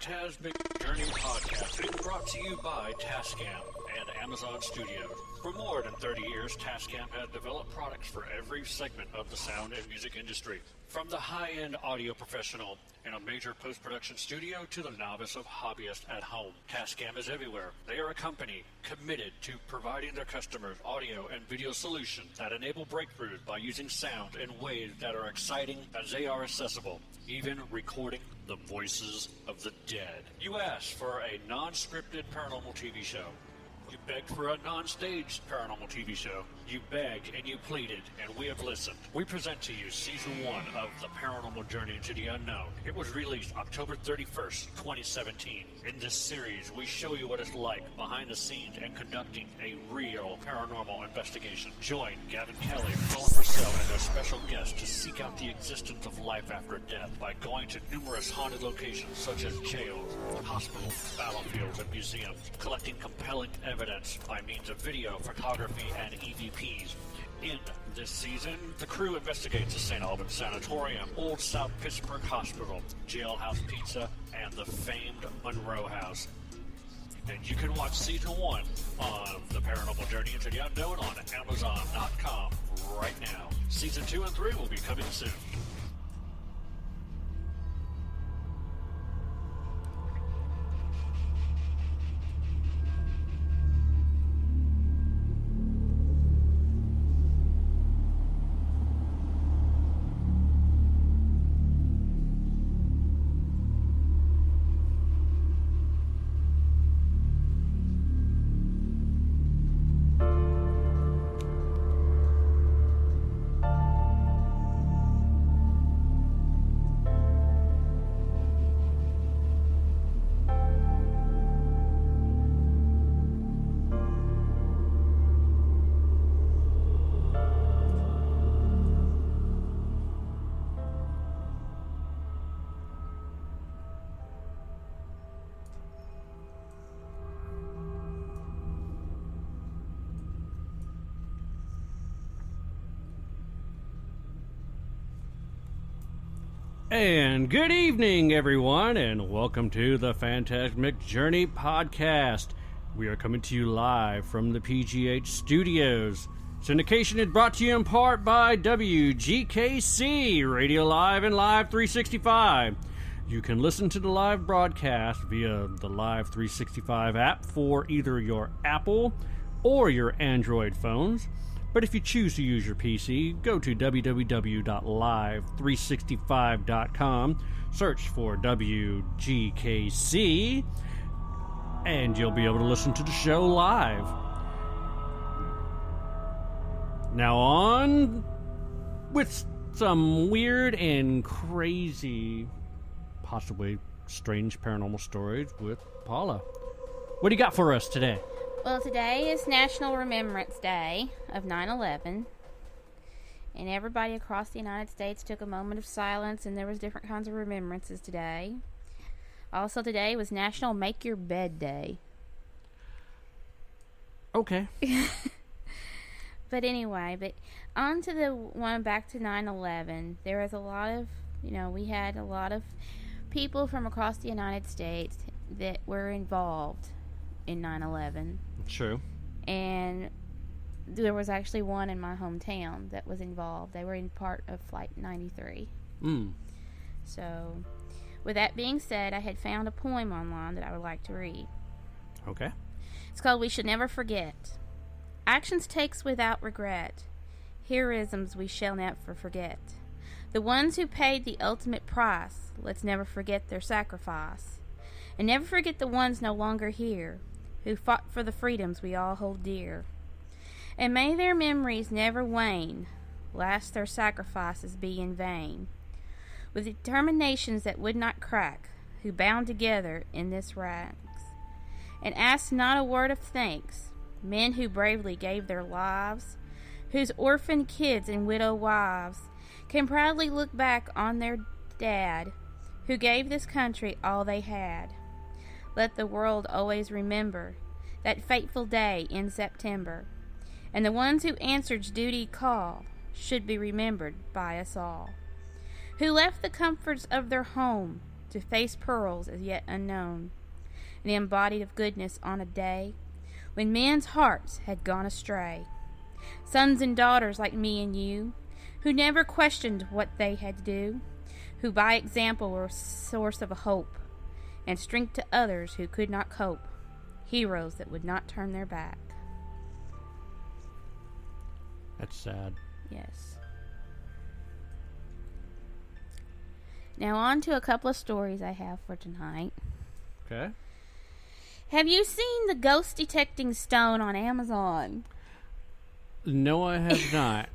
Phantasmic Journey podcast is brought to you by Tascam and Amazon Studios. For more than 30 years, Tascam has developed products for every segment of the sound and music industry. From the high-end audio professional in a major post-production studio to the novice of hobbyist at home, Tascam is everywhere. They are a company committed to providing their customers audio and video solutions that enable breakthroughs by using sound in ways that are exciting as they are accessible, even recording the voices of the dead. You asked for a non-scripted paranormal TV show. You begged for a non-staged paranormal TV show. You begged and you pleaded, and we have listened. We present to you Season 1 of The Paranormal Journey into the Unknown. It was released October 31st, 2017. In this series, we show you what it's like behind the scenes and conducting a real paranormal investigation. Join Gavin Kelly, Colin Purcell, and their special guests to seek out the existence of life after death by going to numerous haunted locations such as jails, hospitals, battlefields, and museums, collecting compelling evidence by means of video, photography, and EVPs. In this season, the crew investigates the St. Albans Sanatorium, Old South Pittsburgh Hospital, Jailhouse Pizza, and the famed Monroe House. And you can watch Season 1 of The Paranormal Journey into the Unknown on Amazon.com right now. Season 2 and 3 will be coming soon. And good evening, everyone, and welcome to the Phantasmic Journey podcast. We are coming to you live from the PGH Studios. Syndication is brought to you in part by WGKC, Radio Live and Live 365. You can listen to the live broadcast via the Live 365 app for either your Apple or your Android phones. But if you choose to use your PC, go to www.live365.com, search for WGKC, and you'll be able to listen to the show live. Now on with some weird and crazy, possibly strange paranormal stories with Paula. What do you got for us today? Well, today is National Remembrance Day of 9/11, and everybody across the United States took a moment of silence, and there was different kinds of remembrances today. Also, today was National Make Your Bed Day. Okay. But anyway, on to the one back to 9/11. There was a lot of, we had a lot of people from across the United States that were involved in 9/11. True. And there was actually one in my hometown that was involved. They were in part of Flight 93. So, with that being said, I had found a poem online that I would like to read. Okay. It's called We Should Never Forget. Actions takes without regret. Heroisms we shall never forget. The ones who paid the ultimate price, let's never forget their sacrifice. And never forget the ones no longer here, who fought for the freedoms we all hold dear. And may their memories never wane, lest their sacrifices be in vain. With determinations that would not crack, who bound together in this ranks, and asked not a word of thanks, men who bravely gave their lives, whose orphaned kids and widow wives can proudly look back on their dad, who gave this country all they had. Let the world always remember that fateful day in September, and the ones who answered duty call should be remembered by us all, who left the comforts of their home to face pearls as yet unknown, and embodied of goodness on a day when men's hearts had gone astray. Sons and daughters like me and you, who never questioned what they had to do, who by example were a source of a hope and strength to others who could not cope, heroes that would not turn their back. That's sad. Yes. Now on to a couple of stories I have for tonight. Okay. Have you seen the ghost detecting stone on Amazon? No, I have not.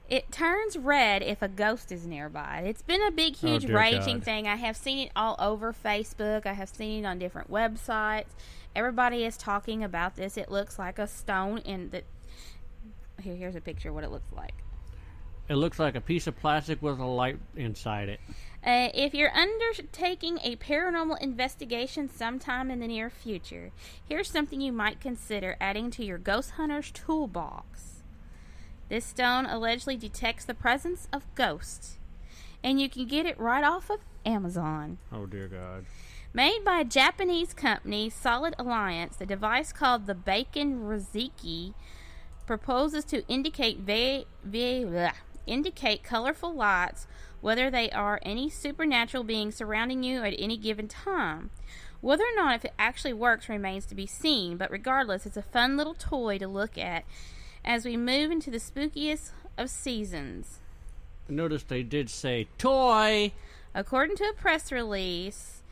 It turns red if a ghost is nearby. It's been a big, huge, dear raging God. thing. I have seen it all over Facebook. I have seen it on different websites. Everybody is talking about this. It looks like a stone in the... Here's a picture of what it looks like. It looks like a piece of plastic with a light inside it. If you're undertaking a paranormal investigation sometime in the near future, here's something you might consider adding to your ghost hunter's toolbox. This stone allegedly detects the presence of ghosts, and you can get it right off of Amazon. Oh, dear God. Made by a Japanese company, Solid Alliance, the device called the Bacon Riziki proposes to indicate colorful lights, whether they are any supernatural being surrounding you at any given time. Whether or not if it actually works remains to be seen, but regardless, it's a fun little toy to look at as we move into the spookiest of seasons. Notice they did say toy. According to a press release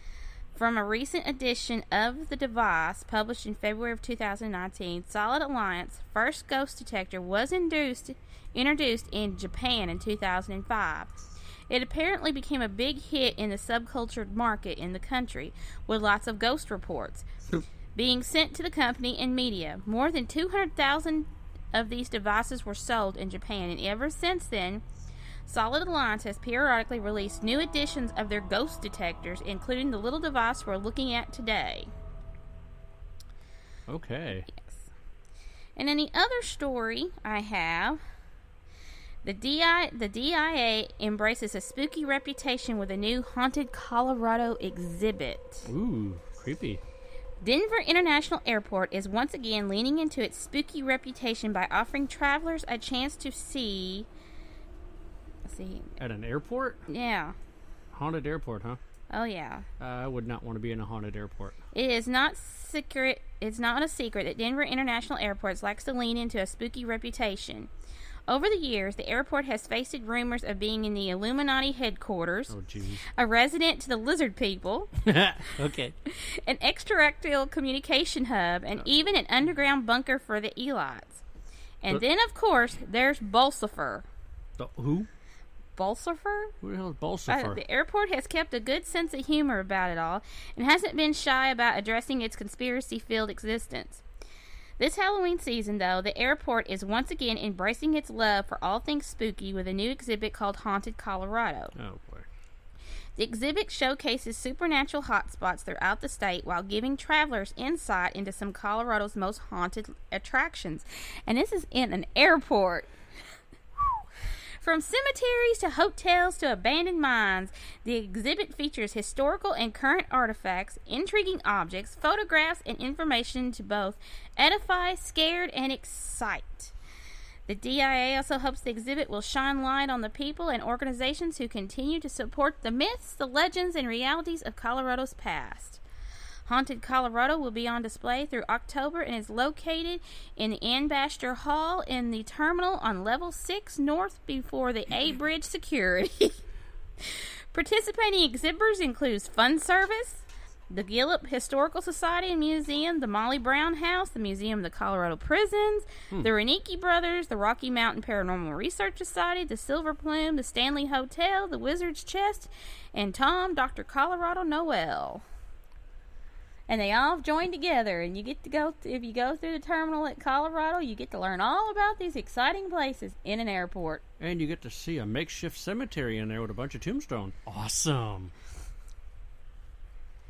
from a recent edition of the device published in February of 2019, Solid Alliance first ghost detector was introduced in Japan in 2005. It apparently became a big hit in the subcultured market in the country, with lots of ghost reports being sent to the company and media. More than 200,000 of these devices were sold in Japan, and ever since then, Solid Alliance has periodically released new editions of their ghost detectors, including the little device we're looking at today. Okay. Yes. And then the other story I have, the DIA embraces a spooky reputation with a new Haunted Colorado exhibit. Ooh, creepy. Denver International Airport is once again leaning into its spooky reputation by offering travelers a chance to see... Let's see. At an airport? Yeah. Haunted airport, huh? Oh, yeah. I would not want to be in a haunted airport. It is not secret. It's not a secret that Denver International Airport likes to lean into a spooky reputation. Over the years, the airport has faced rumors of being in the Illuminati headquarters, Oh, jeez. a resident to the lizard people, Okay. an extraterrestrial communication hub, and even an underground bunker for the elites. And then, of course, there's Bolsifer. Who? Bolsifer? Who the hell is Bolsifer? The airport has kept a good sense of humor about it all and hasn't been shy about addressing its conspiracy-filled existence. This Halloween season, though, the airport is once again embracing its love for all things spooky with a new exhibit called Haunted Colorado. Oh, boy. The exhibit showcases supernatural hotspots throughout the state while giving travelers insight into some Colorado's most haunted attractions. And this is in an airport. From cemeteries to hotels to abandoned mines, the exhibit features historical and current artifacts, intriguing objects, photographs, and information to both edify, scare, and excite. The DIA also hopes the exhibit will shine light on the people and organizations who continue to support the myths, the legends, and realities of Colorado's past. Haunted Colorado will be on display through October and is located in the Ann Baxter Hall in the terminal on level 6 north before the A Bridge security. Participating exhibitors includes Fun Service, the Gillip Historical Society and Museum, the Molly Brown House, the Museum of the Colorado Prisons, the Renicky Brothers, the Rocky Mountain Paranormal Research Society, the Silver Plume, the Stanley Hotel, the Wizard's Chest, and Tom, Dr. Colorado Noel. And they all join together, and you get to go, if you go through the terminal at Colorado, you get to learn all about these exciting places in an airport. And you get to see a makeshift cemetery in there with a bunch of tombstones. Awesome.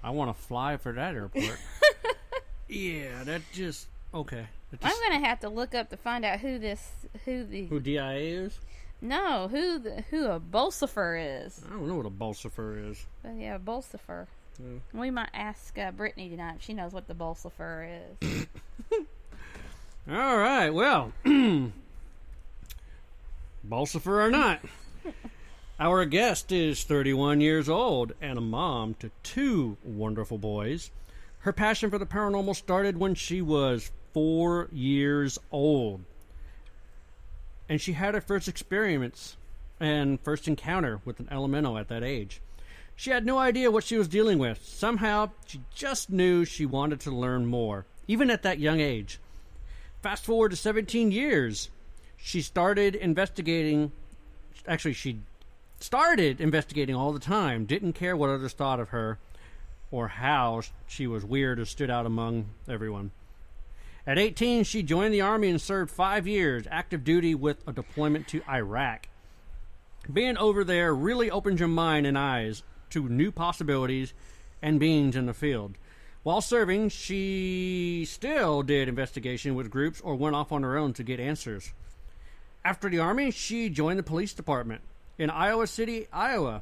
I want to fly for that airport. Yeah, that just... Okay. I'm going to have to look up to find out who DIA Who DIA is? No, who a Bolsifer is. I don't know what a Bolsifer is. But yeah, Bolsifer. Yeah. We might ask Brittney tonight if she knows what the Bolsifer is. All right, well, Bolsifer or not, our guest is 31 years old and a mom to 2 wonderful boys. Her passion for the paranormal started when she was 4 years old. And she had her first experience and first encounter with an elemental at that age. She had no idea what she was dealing with. Somehow, she just knew she wanted to learn more, even at that young age. Fast forward to 17 years, she started investigating. Actually, she started investigating all the time, didn't care what others thought of her or how she was weird or stood out among everyone. At 18, she joined the Army and served 5 years, active duty with a deployment to Iraq. Being over there really opened your mind and eyes to new possibilities and beings in the field. While serving, she still did investigation with groups or went off on her own to get answers. After the Army, she joined the police department in Iowa City, Iowa,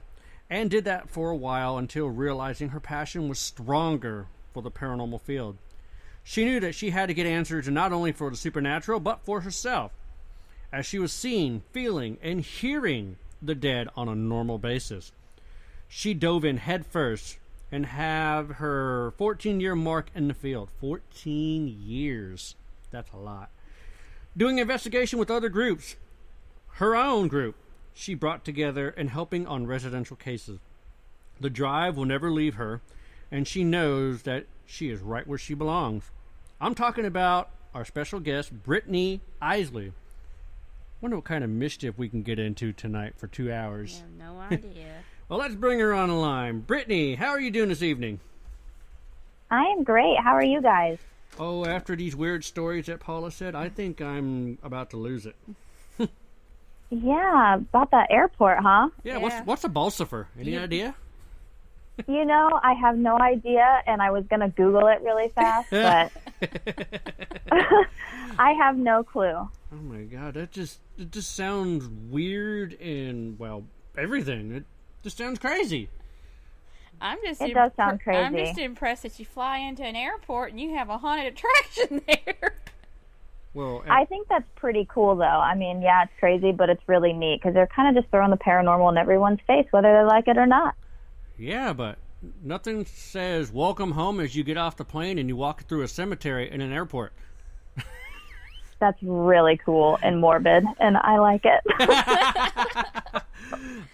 and did that for a while until realizing her passion was stronger for the paranormal field. She knew that she had to get answers not only for the supernatural, but for herself, as she was seeing, feeling, and hearing the dead on a normal basis. She dove in headfirst and have her 14-year mark in the field. 14 years. That's a lot. Doing investigation with other groups. Her own group she brought together and helping on residential cases. The drive will never leave her, and she knows that she is right where she belongs. I'm talking about our special guest, Brittney Isley. Wonder what kind of mischief we can get into tonight for 2 hours. I have no idea. Well, let's bring her on the line. Brittney, how are you doing this evening? I am great. How are you guys? Oh, after these weird stories that Paula said, I think I'm about to lose it. Yeah, about that airport, huh? Yeah, Yeah. what's a Bolsifer? Any idea? You know, I have no idea, and I was going to Google it really fast, but I have no clue. Oh my God, it just sounds weird and, well, everything. It just sounds crazy. It does sound crazy. I'm just impressed that you fly into an airport and you have a haunted attraction there. Well, I think that's pretty cool, though. I mean, yeah, it's crazy, but it's really neat because they're kind of just throwing the paranormal in everyone's face, whether they like it or not. yeah, but nothing says welcome home as you get off the plane and you walk through a cemetery in an airport. That's really cool and morbid, and I like it.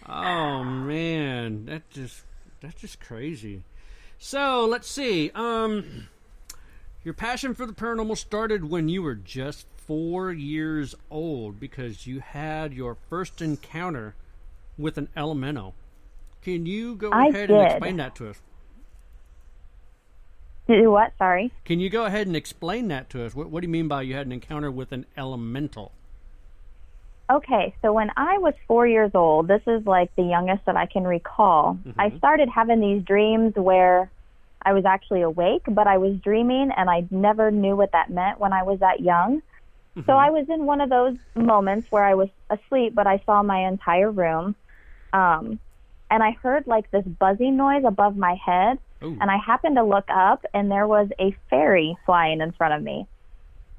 Oh man, that's just crazy. So let's see. Your passion for the paranormal started when you were just 4 years old because you had your first encounter with an elemental. Can you go ahead and explain that to us? Do what? Sorry. Can you go ahead and explain that to us? What do you mean by you had an encounter with an elemental? Okay, so when I was 4 years old, this is like the youngest that I can recall, I started having these dreams where I was actually awake, but I was dreaming, and I never knew what that meant when I was that young. So I was in one of those moments where I was asleep, but I saw my entire room, and I heard like this buzzing noise above my head, and I happened to look up, and there was a fairy flying in front of me.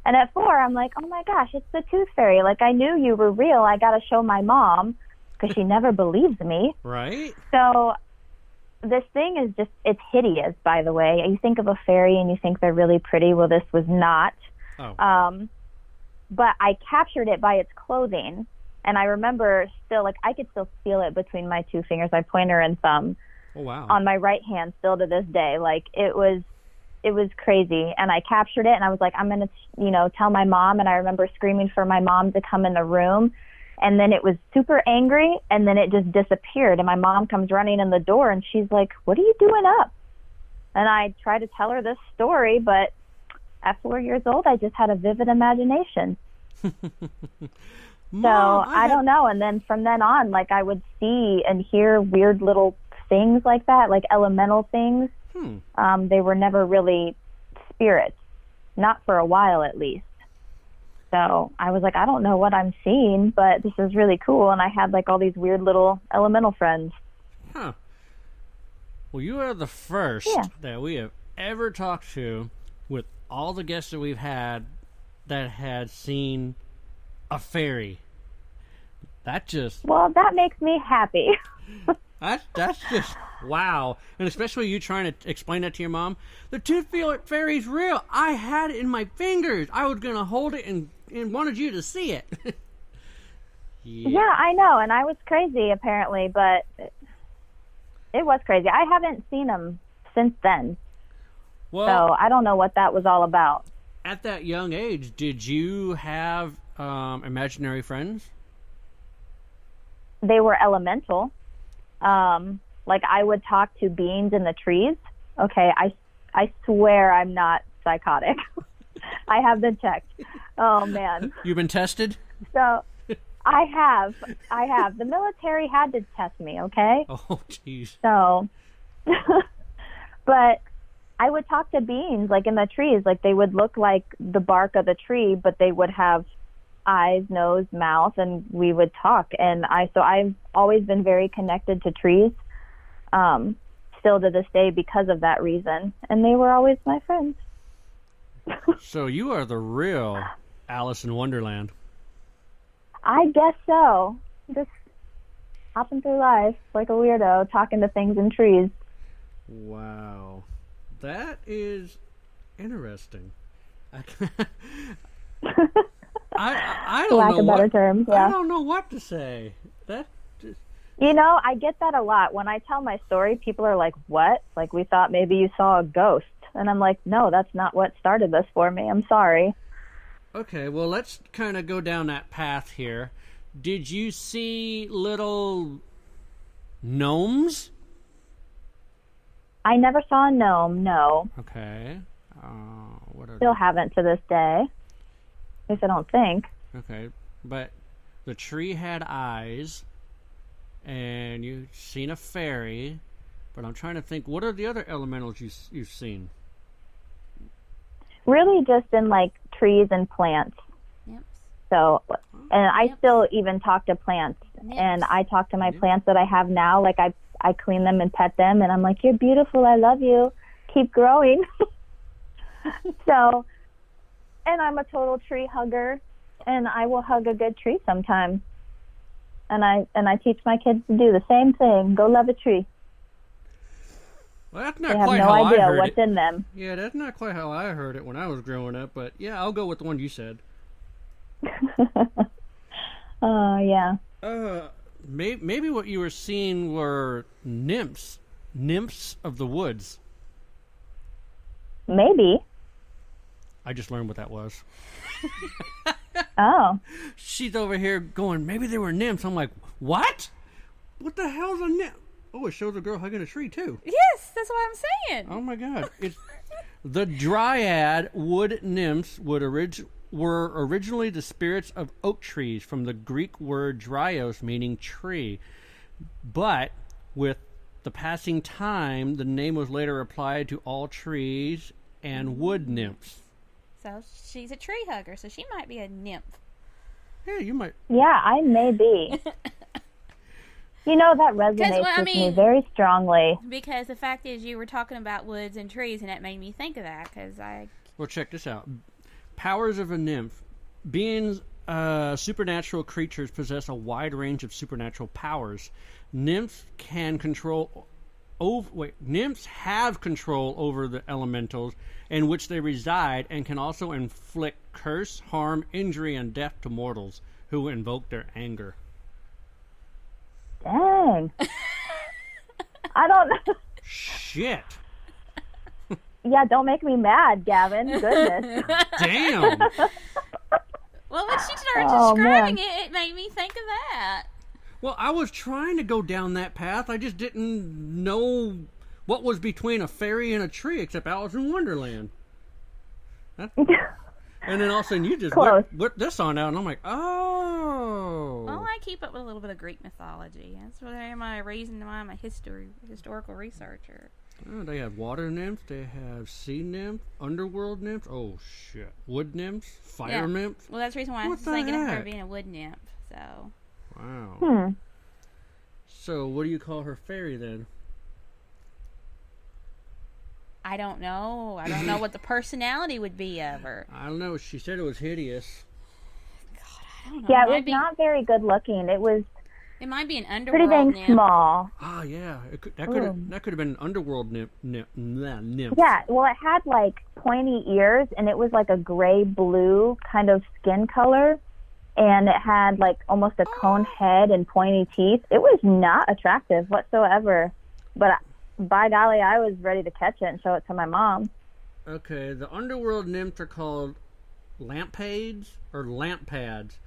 And at 4, I'm like, oh my gosh, it's the Tooth Fairy. Like, I knew you were real. I got to show my mom because she never believes me. Right. So this thing is just, it's hideous, by the way. You think of a fairy and you think they're really pretty. Well, this was not. Oh. But I captured it by its clothing. And I remember still, like, I could still feel it between my 2 fingers, my pointer and thumb. Oh, wow. On my right hand still to this day. Like, it was crazy. And I captured it, and I was like, I'm going to, tell my mom. And I remember screaming for my mom to come in the room. And then it was super angry, and then it just disappeared. And my mom comes running in the door, and she's like, what are you doing up? And I tried to tell her this story, but at 4 years old, I just had a vivid imagination. Mom, I don't know. And then from then on, like, I would see and hear weird little things like that, like elemental things. They were never really spirits, not for a while at least. So I was like, I don't know what I'm seeing, but this is really cool. And I had like all these weird little elemental friends. Huh. Well, you are the first that we have ever talked to with all the guests that we've had that had seen a fairy. Well, that makes me happy. That's just wow. And especially you trying to explain that to your mom. The tooth fairy's real. I had it in my fingers. I was going to hold it and wanted you to see it. Yeah, I know. And I was crazy, apparently, but it was crazy. I haven't seen them since then. Well, so I don't know what that was all about. At that young age, did you have imaginary friends? They were elemental. Like I would talk to beings in the trees. Okay, I swear I'm not psychotic. I have been checked. Oh man. You've been tested? So I have. The military had to test me, okay? Oh jeez. So but I would talk to beings like in the trees, like they would look like the bark of the tree, but they would have eyes, nose, mouth, and we would talk. And I've always been very connected to trees, still to this day because of that reason. And they were always my friends. So you are the real Alice in Wonderland. I guess so. Just hopping through life like a weirdo, talking to things in trees. Wow. That is interesting. I don't Lack know of better terms, yeah. I don't know what to say. That just... You know, I get that a lot. When I tell my story, people are like, what? Like, we thought maybe you saw a ghost. And I'm like, no, that's not what started this for me. I'm sorry. Okay, well, let's kind of go down that path here. Did you see little gnomes? I never saw a gnome, no. Okay. What are Still haven't to this day. At least I don't think. Okay, but the tree had eyes, and you've seen a fairy, but I'm trying to think, what are the other elementals you've seen? Really just in, like, trees and plants. Yep. So, and I still even talk to plants. Yep. And I talk to my plants that I have now. Like, I clean them and pet them, and I'm like, you're beautiful, I love you. Keep growing. So, and I'm a total tree hugger, and I will hug a good tree sometime. And I teach my kids to do the same thing. Go love a tree. Well, that's not They have quite no how idea I heard what's it. in them. Yeah, that's not quite how I heard it when I was growing up, but yeah, I'll go with the one you said. Yeah. Maybe what you were seeing were nymphs of the woods. Maybe. I just learned what that was. Oh. She's over here going, maybe they were nymphs. I'm like, what? What the hell's a nymph? Oh, it shows a girl hugging a tree, too. Yes, that's what I'm saying. Oh, my God. It's the dryad wood nymphs were originally the spirits of oak trees from the Greek word dryos, meaning tree. But with the passing time, the name was later applied to all trees and wood nymphs. So she's a tree hugger, so she might be a nymph. Yeah, you might. Yeah, I may be. You know, that resonates with me very strongly. Because the fact is, you were talking about woods and trees, and that made me think of that. Well, check this out. Powers of a nymph. Beings, supernatural creatures possess a wide range of supernatural powers. Nymphs have control over the elementals in which they reside, and can also inflict curse, harm, injury, and death to mortals who invoke their anger. Dang. I don't know. Shit. Yeah, don't make me mad, Gavin. Goodness. Damn. Well, when she started describing it made me think of that. Well, I was trying to go down that path. I just didn't know what was between a fairy and a tree, except Alice in Wonderland. And then all of a sudden you just whipped this on out, and I'm like, oh. Well, I keep up with a little bit of Greek mythology. That's what my reason why I'm a historical researcher. Oh, they have water nymphs. They have sea nymph, underworld nymphs. Oh shit, wood nymphs, fire nymphs. Well, that's the reason why I was thinking of her being a wood nymph. So. Wow. So, what do you call her fairy then? I don't know. I don't know what the personality would be of her. I don't know. She said it was hideous. God, I don't know. Yeah, it was not very good looking. It was It might be an pretty underworld dang nymph. small. Ah, yeah. That could have been an underworld nymph. Yeah, well, it had like pointy ears, and it was like a gray-blue kind of skin color, and it had like almost a cone head and pointy teeth. It was not attractive whatsoever, but by golly, I was ready to catch it and show it to my mom. Okay, the underworld nymphs are called lampades or lampads.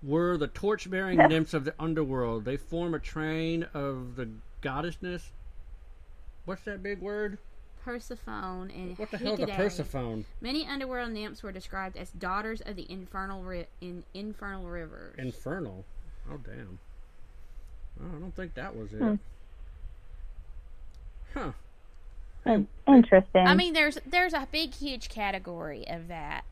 Were the torch-bearing nymphs of the underworld. They form a train of the goddessness. What's that big word? Persephone and What the hell is a Hecate. Persephone? Many underworld nymphs were described as daughters of the infernal rivers. Infernal? Oh, damn. Oh, I don't think that was it. Huh. Interesting. I mean, there's a big, huge category of that,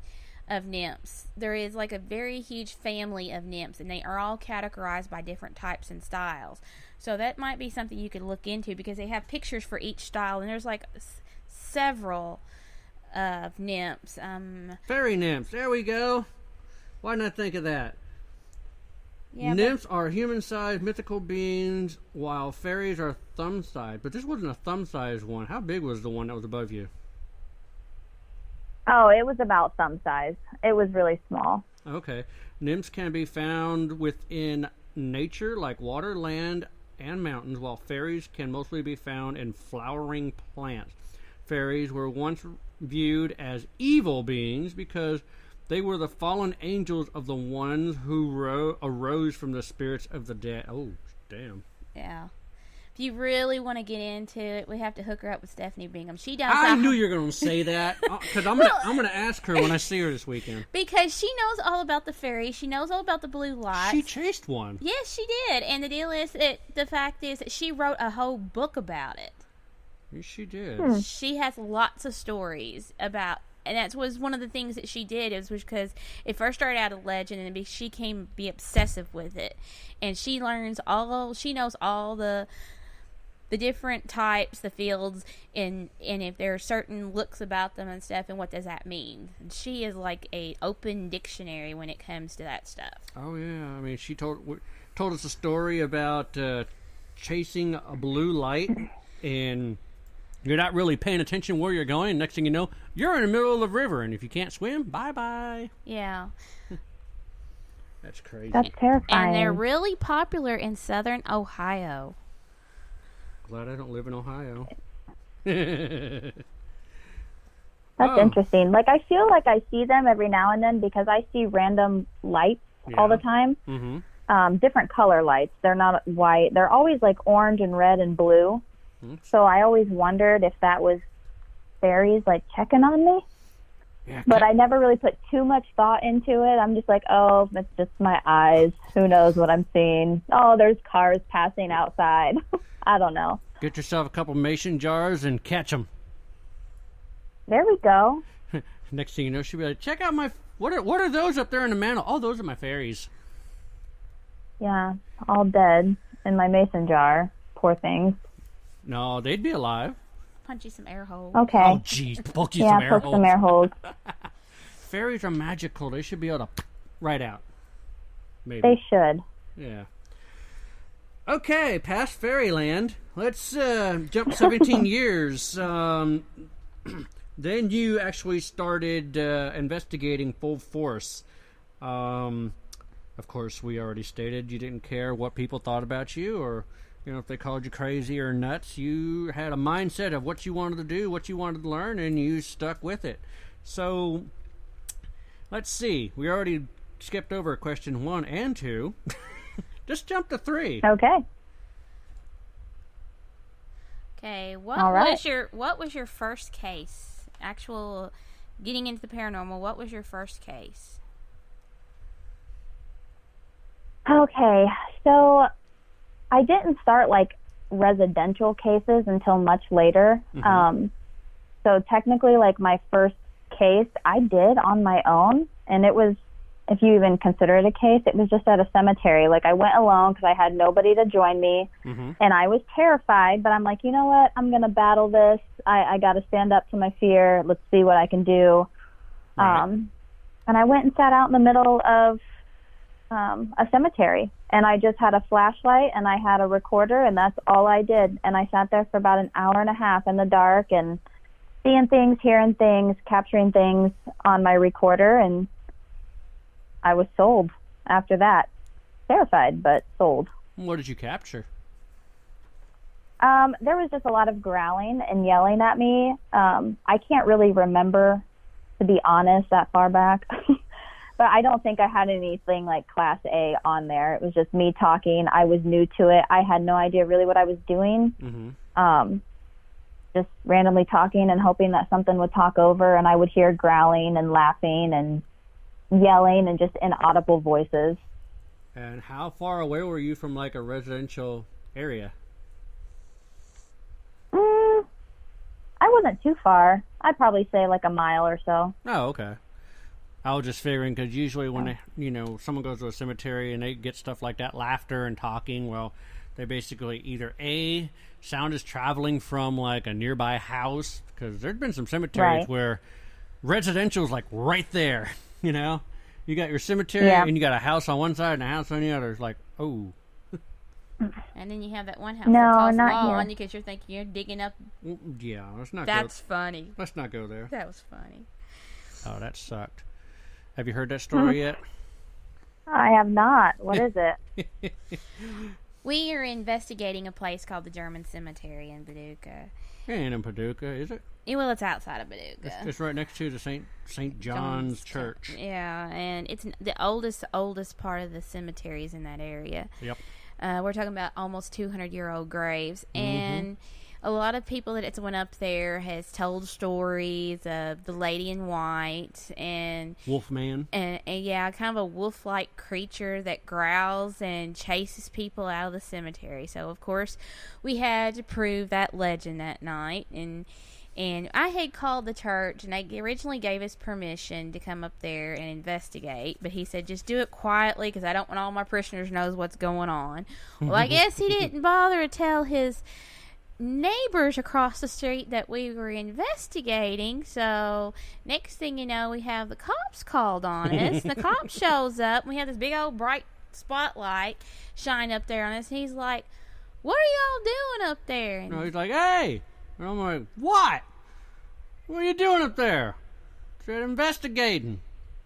of nymphs. There is like a very huge family of nymphs, and they are all categorized by different types and styles. So that might be something you could look into, because they have pictures for each style, and there's like several of nymphs. Fairy nymphs. There we go. Why not think of that? Yeah, Nymphs are human-sized mythical beings, while fairies are thumb-sized. But this wasn't a thumb-sized one. How big was the one that was above you? Oh, it was about thumb size. It was really small. Okay. Nymphs can be found within nature, like water, land, and mountains, while fairies can mostly be found in flowering plants. Fairies were once viewed as evil beings because they were the fallen angels of the ones who arose from the spirits of the dead. Oh, damn. Yeah. If you really want to get into it, we have to hook her up with Stephanie Bingham. She does. I knew you were going to say that, because I'm gonna ask her when I see her this weekend. Because she knows all about the fairies. She knows all about the blue lights. She chased one. Yes, she did. And the deal is the fact is that she wrote a whole book about it. Yes, she did. She has lots of stories about, and that was one of the things that she did. It was because it first started out a legend, and she came to be obsessive with it. And she knows all the different types, the fields, and if there are certain looks about them and stuff, and what does that mean. And she is like a open dictionary when it comes to that stuff. Oh yeah, I mean, she told us a story about chasing a blue light, and you're not really paying attention where you're going. Next thing you know, you're in the middle of the river, and if you can't swim, bye-bye. Yeah. That's crazy. That's terrifying. And they're really popular in southern Ohio. Glad I don't live in Ohio. That's interesting. Like, I feel like I see them every now and then, because I see random lights all the time. Mm-hmm. Different color lights. They're not white. They're always like orange and red and blue. So I always wondered if that was fairies like checking on me. Yeah, but I never really put too much thought into it. I'm just like, oh, it's just my eyes. Who knows what I'm seeing? Oh, there's cars passing outside. I don't know. Get yourself a couple mason jars and catch them. There we go. Next thing you know, she'll be like, check out my... What are those up there in the mantle? Oh, those are my fairies. Yeah, all dead in my mason jar. Poor things. No, they'd be alive. Punch you some air holes. Okay. Oh, jeez. Poke you Yeah, some air poke holes. some air holes. Fairies are magical. They should be able to right out. Maybe. They should. Yeah. Okay, past fairyland. Let's jump 17 years. Then you actually started investigating full force. Of course, we already stated you didn't care what people thought about you, or if they called you crazy or nuts. You had a mindset of what you wanted to do, what you wanted to learn, and you stuck with it. So, let's see. We already skipped over question 1 and 2. Just jump to 3. Okay. Okay, All right. what was your first case? Actual getting into the paranormal, what was your first case? Okay, so I didn't start like residential cases until much later. So technically, like, my first case I did on my own, and it was, if you even consider it a case, it was just at a cemetery. Like, I went alone because I had nobody to join me, and I was terrified, but I'm like, you know what? I'm going to battle this. I got to stand up to my fear. Let's see what I can do. Right. And I went and sat out in the middle of a cemetery, and I just had a flashlight, and I had a recorder, and that's all I did. And I sat there for about an hour and a half in the dark and seeing things, hearing things, capturing things on my recorder, and I was sold after that. Terrified, but sold. What did you capture? There was just a lot of growling and yelling at me. I can't really remember, to be honest, that far back. But I don't think I had anything like Class A on there. It was just me talking. I was new to it. I had no idea really what I was doing. Just randomly talking and hoping that something would talk over, and I would hear growling and laughing and yelling and just inaudible voices. And how far away were you from, like, a residential area? I wasn't too far. I'd probably say like a mile or so. Oh, okay. I was just figuring, because usually when they, someone goes to a cemetery and they get stuff like that, laughter and talking, well, they basically either A, sound is traveling from like a nearby house, because there's been some cemeteries where residential's like right there, you got your cemetery and you got a house on one side and a house on the other. It's like, oh. And then you have that one house that calls law on you because you're thinking you're digging up. Yeah, let's not. That's funny. Let's not go there. That was funny. Oh, that sucked. Have you heard that story yet? I have not. What is it? We are investigating a place called the German Cemetery in Paducah. Ain't in Paducah, is it? Well, it's outside of Paducah. It's right next to the St. John's Church. Yeah, and it's the oldest part of the cemeteries in that area. Yep. We're talking about almost 200-year-old graves, and a lot of people that went up there has told stories of the lady in white and Wolfman, and yeah, kind of a wolf-like creature that growls and chases people out of the cemetery. So of course, we had to prove that legend that night, and I had called the church, and they originally gave us permission to come up there and investigate, but he said, just do it quietly, because I don't want all my parishioners knows what's going on. Well, I guess he didn't bother to tell his neighbors across the street that we were investigating, so next thing you know, we have the cops called on us. The cop shows up, and we have this big old bright spotlight shine up there on us, and he's like, what are y'all doing up there? And he's like, hey! And I'm like, what? What are you doing up there? I said, investigating.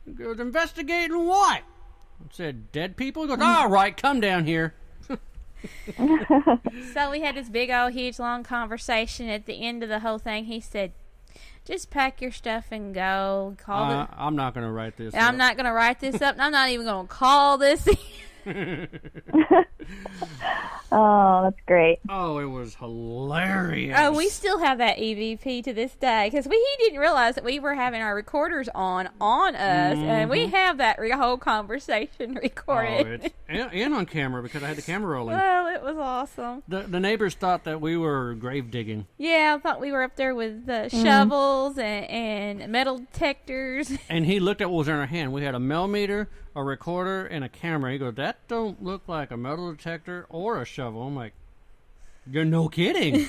He goes, investigating what? I said, dead people? He goes, all right, come down here. So we had this big old huge long conversation. At the end of the whole thing, he said, just pack your stuff and go. I'm not going to write this up. I'm not going to write this up, and I'm not even going to call this. Oh, that's great. Oh, it was hilarious. Oh, we still have that EVP to this day, because he didn't realize that we were having our recorders on us, and we have that whole conversation recorded. And on camera, because I had the camera rolling. Well, it was awesome. The neighbors thought that we were grave digging. Yeah, I thought we were up there with shovels and metal detectors. And he looked at what was in our hand. We had a millimeter, a recorder, and a camera. He goes, that don't look like a metal detector or a shovel. I'm like, you're no kidding.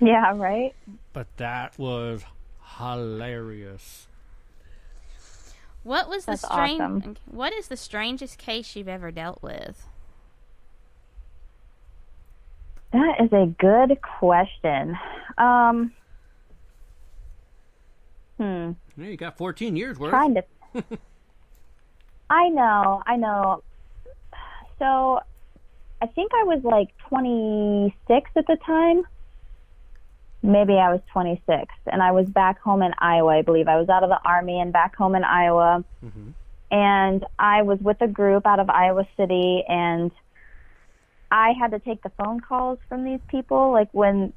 Yeah, right? But that was hilarious. What was That's awesome. What is the strangest case you've ever dealt with? That is a good question. Yeah, you got 14 years worth. Trying to. I know. So, I think I was like 26 at the time. Maybe I was 26, and I was back home in Iowa, I believe. I was out of the Army and back home in Iowa, and I was with a group out of Iowa City, and I had to take the phone calls from these people, like when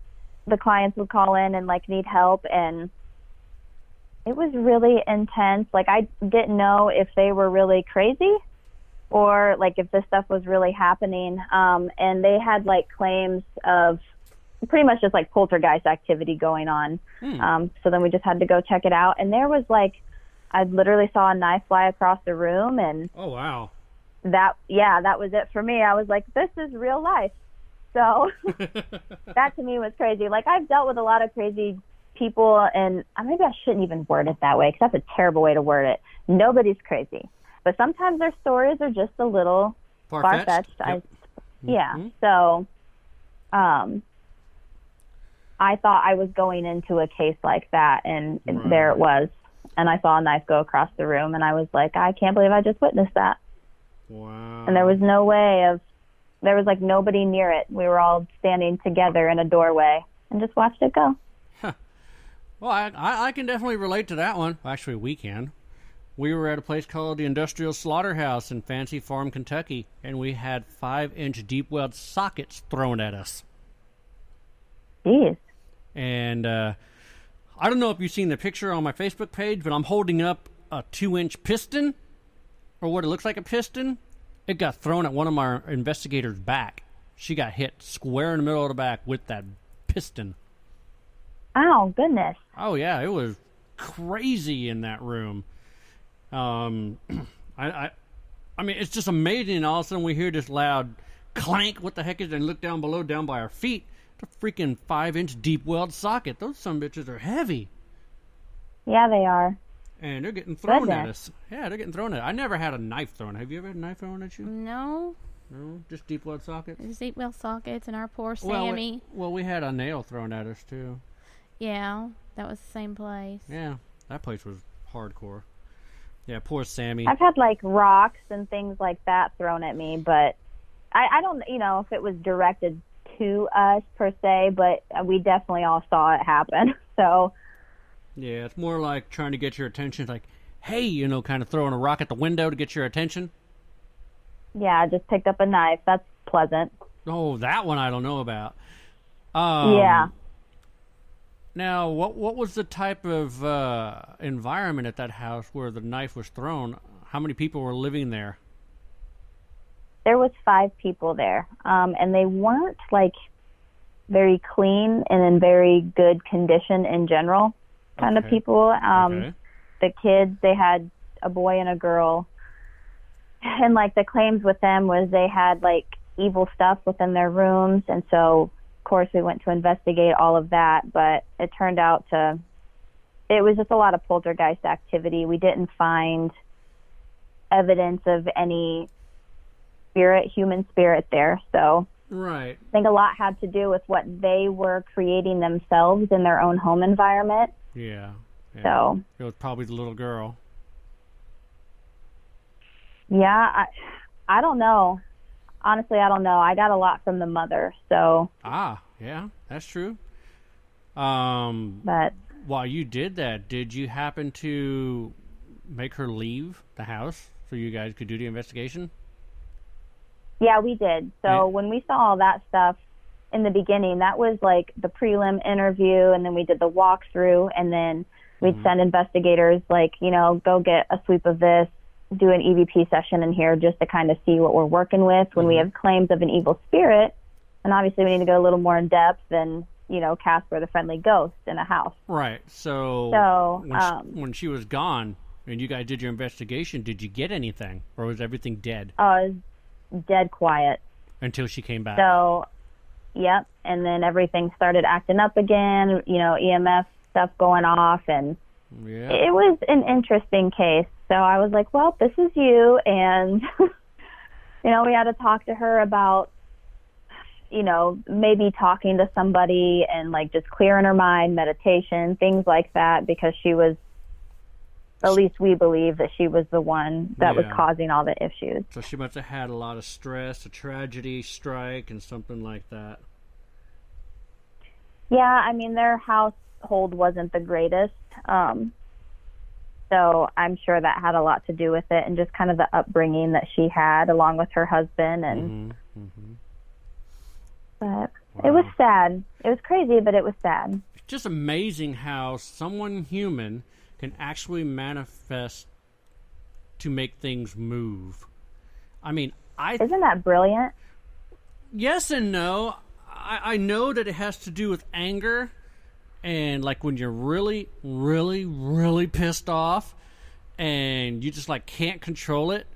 the clients would call in and like need help, and it was really intense. Like, I didn't know if they were really crazy or like if this stuff was really happening. And they had like claims of pretty much just like poltergeist activity going on. So then we just had to go check it out. And there was like, I literally saw a knife fly across the room, and oh wow, that was it for me. I was like, this is real life. So that to me was crazy. Like, I've dealt with a lot of crazy people, and maybe I shouldn't even word it that way, because that's a terrible way to word it. Nobody's crazy, but sometimes their stories are just a little far-fetched. Yep. So I thought I was going into a case like that, and there it was. And I saw a knife go across the room, and I was like, I can't believe I just witnessed that. Wow. And there was no way there was like nobody near it. We were all standing together in a doorway and just watched it go. Huh. Well, I can definitely relate to that one. Actually, we can. We were at a place called the Industrial Slaughterhouse in Fancy Farm, Kentucky, and we had 5-inch deep weld sockets thrown at us. Jeez. And I don't know if you've seen the picture on my Facebook page, but I'm holding up a 2-inch piston, or what it looks like a piston. It got thrown at one of our investigators' back. She got hit square in the middle of the back with that piston. Oh, goodness. Oh, yeah, it was crazy in that room. I mean, it's just amazing. All of a sudden we hear this loud clank. What the heck is it? And look down below, down by our feet. It's a freaking 5-inch deep weld socket. Those sumbitches are heavy. Yeah, they are. And they're getting thrown at us. Yeah, they're getting thrown at us. I never had a knife thrown. Have you ever had a knife thrown at you? No. No? Just deep weld sockets? Just deep weld sockets, and our poor Sammy. Well, we had a nail thrown at us, too. Yeah, that was the same place. Yeah, that place was hardcore. Yeah, poor Sammy. I've had like rocks and things like that thrown at me, but I don't, if it was directed to us per se, but we definitely all saw it happen. So yeah, it's more like trying to get your attention, like, hey, kind of throwing a rock at the window to get your attention. Yeah, I just picked up a knife. That's pleasant. Oh, that one I don't know about. Yeah. Now, what was the type of environment at that house where the knife was thrown? How many people were living there? There was 5 people there, and they weren't like very clean and in very good condition in general kind of people. The kids, they had a boy and a girl, and like the claims with them was they had like evil stuff within their rooms, and so of course we went to investigate all of that, but it turned out it was just a lot of poltergeist activity. We didn't find evidence of any human spirit there, so right. I think a lot had to do with what they were creating themselves in their own home environment. Yeah. So it was probably the little girl. Yeah, I don't know. Honestly, I don't know. I got a lot from the mother, so. Yeah, that's true. But while you did that, did you happen to make her leave the house so you guys could do the investigation? Yeah, we did. So when we saw all that stuff in the beginning, that was like the prelim interview, and then we did the walkthrough, and then we'd send investigators like, go get a sweep of this, do an EVP session in here just to kind of see what we're working with. When we have claims of an evil spirit, and obviously we need to go a little more in depth than, Casper the Friendly Ghost in a house. Right. So when she was gone and you guys did your investigation, did you get anything, or was everything dead? It was dead quiet. Until she came back. So, yep. And then everything started acting up again, EMF stuff going off, and it was an interesting case. So I was like, well, this is you. And, we had to talk to her about, maybe talking to somebody and like just clearing her mind, meditation, things like that, because she was, at least we believe that she was the one that was causing all the issues. So she must have had a lot of stress, a tragedy strike, and something like that. Yeah, I mean, their household wasn't the greatest. So I'm sure that had a lot to do with it, and just kind of the upbringing that she had along with her husband. And But it was sad. It was crazy, but it was sad. It's just amazing how someone human can actually manifest to make things move. I mean, Isn't that brilliant? yes and no. I know that it has to do with anger, and like when you're really, really, really pissed off, and you just like can't control it,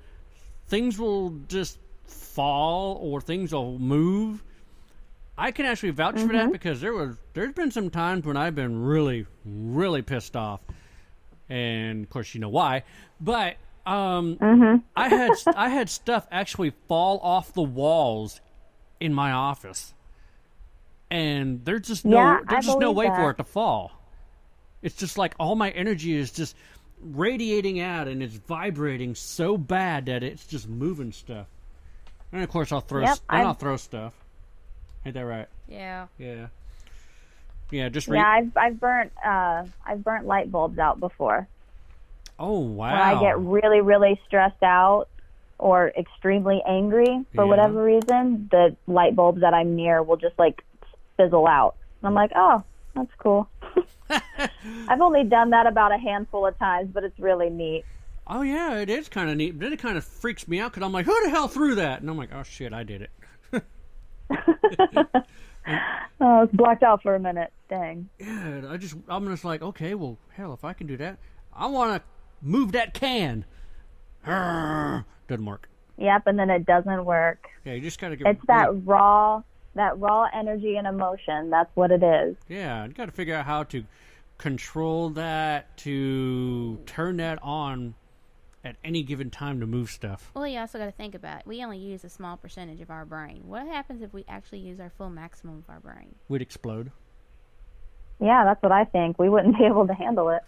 things will just fall or things will move. I can actually vouch for that because there's been some times when I've been really, really pissed off, and of course you know why. But I had stuff actually fall off the walls in my office, and there's just no way for it to fall. It's just like all my energy is just radiating out, and it's vibrating so bad that it's just moving stuff. And of course I'll throw stuff. Ain't that right? Yeah. Yeah. Yeah. I've burnt light bulbs out before. Oh wow! When I get really, really stressed out or extremely angry for whatever reason, the light bulbs that I'm near will just like fizzle out. And I'm like, oh, that's cool. I've only done that about a handful of times, but it's really neat. Oh yeah, it is kind of neat. But then it kind of freaks me out because I'm like, who the hell threw that? And I'm like, oh shit, I did it. Oh, it's blacked out for a minute. Dang. Yeah, I'm just like, okay, well, hell, if I can do that, I want to move that can. Doesn't work. Yep, and then it doesn't work. Yeah, you just gotta get. It's that raw energy and emotion. That's what it is. Yeah, you gotta figure out how to control that, to turn that on at any given time to move stuff. Well, you also got to think about it. We only use a small percentage of our brain. What happens if we actually use our full maximum of our brain? We'd explode. Yeah, that's what I think. We wouldn't be able to handle it.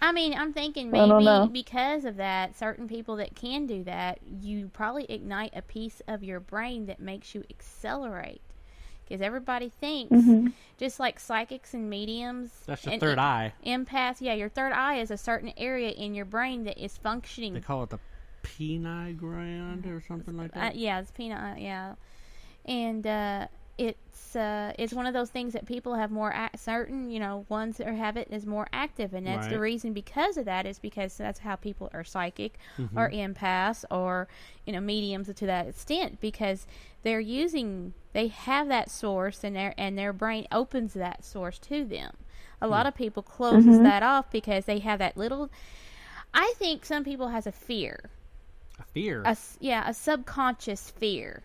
I mean, I'm thinking maybe because of that, certain people that can do that, you probably ignite a piece of your brain that makes you accelerate. Because everybody thinks, just like psychics and mediums. That's your third eye. Empaths, yeah, your third eye is a certain area in your brain that is functioning. They call it the peni gland or something like that. Yeah, it's peni, yeah. And it's one of those things that people have more certain, ones that have it is more active, and that's the reason because of that is because that's how people are psychic or empaths or mediums to that extent, because they have that source and their brain opens that source to them. A lot of people closes that off because they have that little. I think some people has a fear. A fear. A subconscious fear.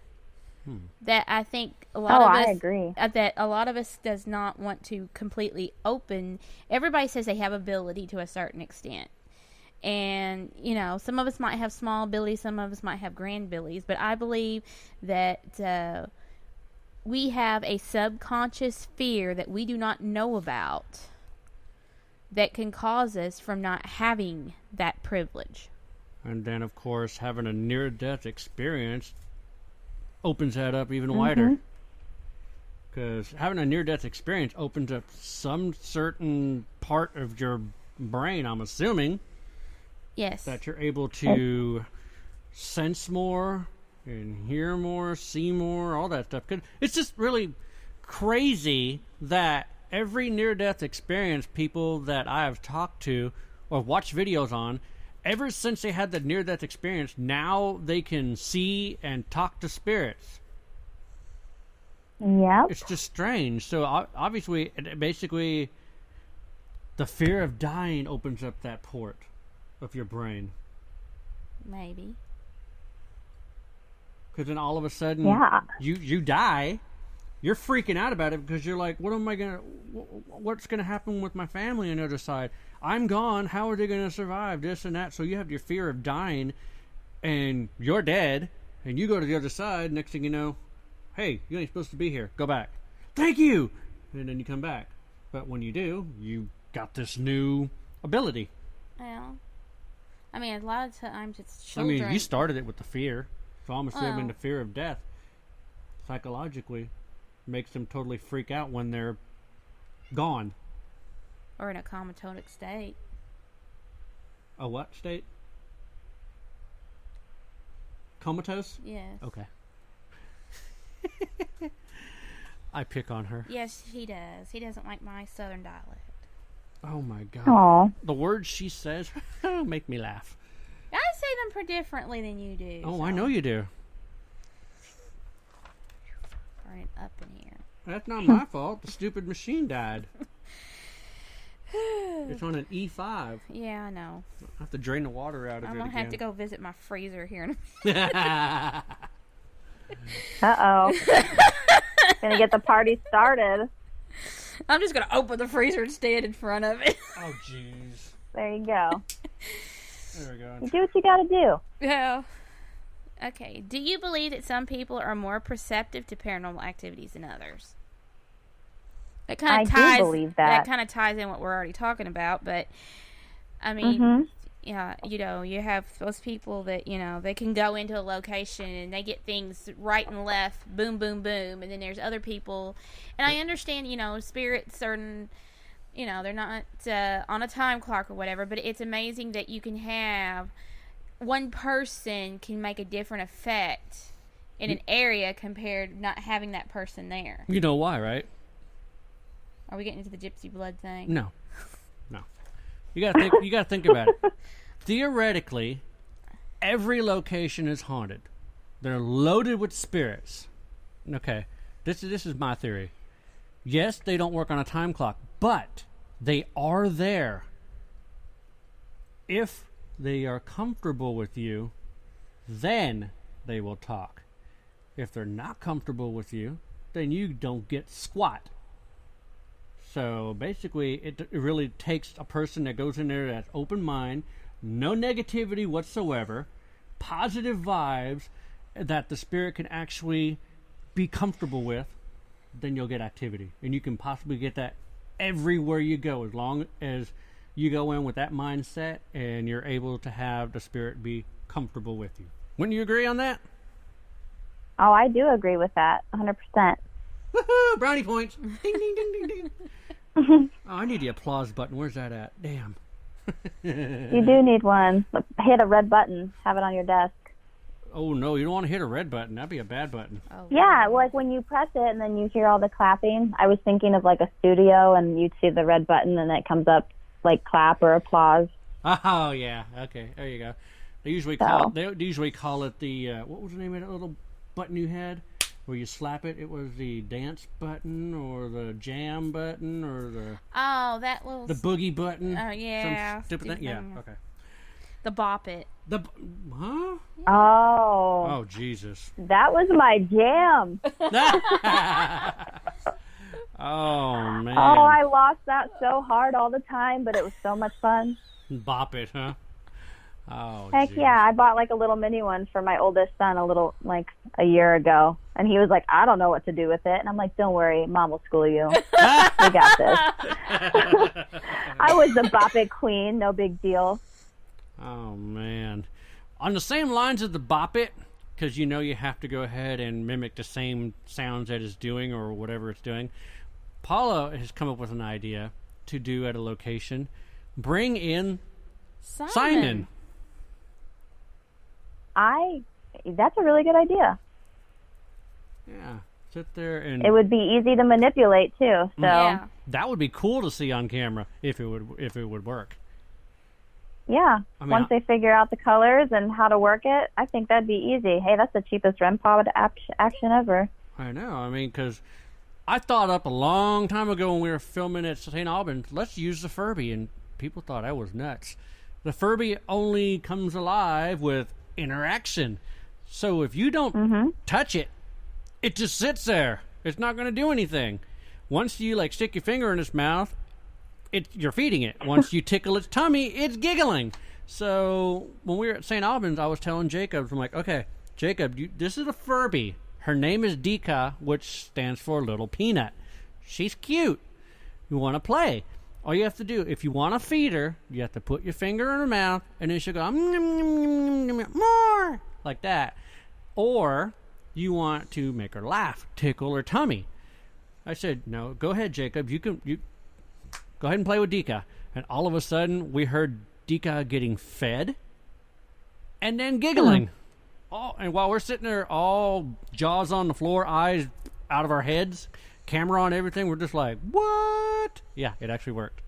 That I think a lot of us. I agree. That a lot of us does not want to completely open. Everybody says they have ability to a certain extent, and some of us might have small abilities, some of us might have grand abilities. But I believe that we have a subconscious fear that we do not know about that can cause us from not having that privilege. And then, of course, having a near-death experience opens that up even wider, because having a near-death experience opens up some certain part of your brain, I'm assuming, that you're able to sense more and hear more, see more, all that stuff. 'Cause it's just really crazy that every near-death experience people that I have talked to or watched videos on, ever since they had the near-death experience, now they can see and talk to spirits. Yeah. It's just strange. So obviously, basically, the fear of dying opens up that port of your brain. Maybe. Because then all of a sudden, you die. You're freaking out about it because you're like, what's gonna happen with my family on the other side? I'm gone. How are they going to survive this and that? So you have your fear of dying, and you're dead, and you go to the other side. Next thing you know, hey, you ain't supposed to be here. Go back. Thank you. And then you come back. But when you do, you got this new ability. Well, I mean, a lot of times it's children. I mean, you started it with the fear. So I'm assuming the fear of death, psychologically, makes them totally freak out when they're gone. Or in a comatose state. A what state? Comatose? Yes. Okay. I pick on her. Yes, he does. He doesn't like my southern dialect. Oh my God. Aww. The words she says make me laugh. I say them differently than you do. Oh, so. I know you do. Burning up in here. That's not my fault. The stupid machine died. It's on an E5. Yeah, I know. I have to drain the water out of it I'm again. going to have to go visit my freezer here in a minute. Uh-oh. Gonna get the party started. I'm just going to open the freezer and stand in front of it. Oh, jeez. There you go. There we go. You do what you gotta do. Yeah. Okay. Do you believe that some people are more perceptive to paranormal activities than others? That kind of ties. do believe that. That kind of ties in what we're already talking about, but I mean, yeah, you have those people that they can go into a location and they get things right and left, boom, boom, boom, and then there's other people, and I understand, spirits certain. They're not on a time clock or whatever, but it's amazing that you can have one person can make a different effect in an area compared to not having that person there. You know why, right? Are we getting into the gypsy blood thing? No. You gotta think about it. Theoretically, every location is haunted. They're loaded with spirits. Okay, this is my theory. Yes, they don't work on a time clock, but they are there. If they are comfortable with you, then they will talk. If they're not comfortable with you, then you don't get squat. So basically, it really takes a person that goes in there that's open mind, no negativity whatsoever, positive vibes that the spirit can actually be comfortable with, then you'll get activity. And you can possibly get that everywhere you go, as long as you go in with that mindset and you're able to have the spirit be comfortable with you. Wouldn't you agree on that? Oh, I do agree with that, 100%. Woohoo! Brownie points! Ding, ding, ding, ding, ding. Oh, I need the applause button. Where's that at? Damn. You do need one. Hit a red button. Have it on your desk. Oh, no, you don't want to hit a red button. That'd be a bad button. Oh, Yeah, like when you press it and then you hear all the clapping. I was thinking of like a studio and you'd see the red button and it comes up like clap or applause. Oh, yeah. Okay, there you go. They usually call it the, what was the name of that little button you had? Where you slap it, it was the dance button or the jam button or the... Oh, that little... The boogie button. Oh, yeah. Some stupid thing. Yeah, okay. The bop it. Huh? Oh. Oh, Jesus. That was my jam. Oh, man. Oh, I lost that so hard all the time, but it was so much fun. Bop it, huh? Oh, Heck geez. yeah, I bought like a little mini one for my oldest son a year ago. And he was like, I don't know what to do with it. And I'm like, don't worry, Mom will school you. We got this. I was the bop it queen, no big deal. Oh, man. On the same lines as the bop it, because you have to go ahead and mimic the same sounds that it's doing or whatever it's doing, Paula has come up with an idea to do at a location. Bring in Simon. That's a really good idea. Yeah. Sit there and... It would be easy to manipulate too. So Yeah. That would be cool to see on camera if it would work. yeah. I mean, Once they figure out the colors and how to work it, I think that'd be easy. Hey, that's the cheapest REM pod action ever. I know. I mean, because I thought up a long time ago when we were filming at St. Albans, let's use the Furby, and people thought I was nuts. The Furby only comes alive with interaction. So if you don't touch it, it just sits there. It's not going to do anything. Once you stick your finger in its mouth, you're feeding it. Once you tickle its tummy, it's giggling. So when we were at St. Albans, I was telling Jacob, I'm like, okay, Jacob, this is a Furby. Her name is Dika, which stands for Little Peanut. She's cute. You want to play. All you have to do, if you want to feed her, you have to put your finger in her mouth, and then she'll go, more, like that. Or you want to make her laugh, tickle her tummy. I said, no, go ahead, Jacob. You go ahead and play with Dika. And all of a sudden, we heard Dika getting fed and then giggling. Oh, and while we're sitting there, all jaws on the floor, eyes out of our heads, camera on everything, we're just like, what? Yeah, it actually worked.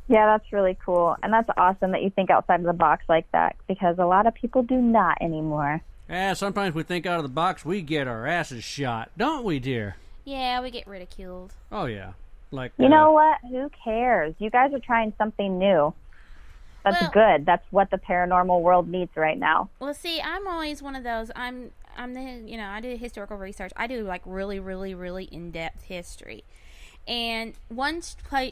Yeah, that's really cool. And that's awesome that you think outside of the box like that, because a lot of people do not anymore. Yeah, sometimes we think out of the box, we get our asses shot, don't we, dear? Yeah, we get ridiculed. Oh, yeah. Like, you know what? Who cares? You guys are trying something new. That's good. That's what the paranormal world needs right now. Well, see, I'm always one of those. I'm the, I do historical research. I do like really, really, really in-depth history. And one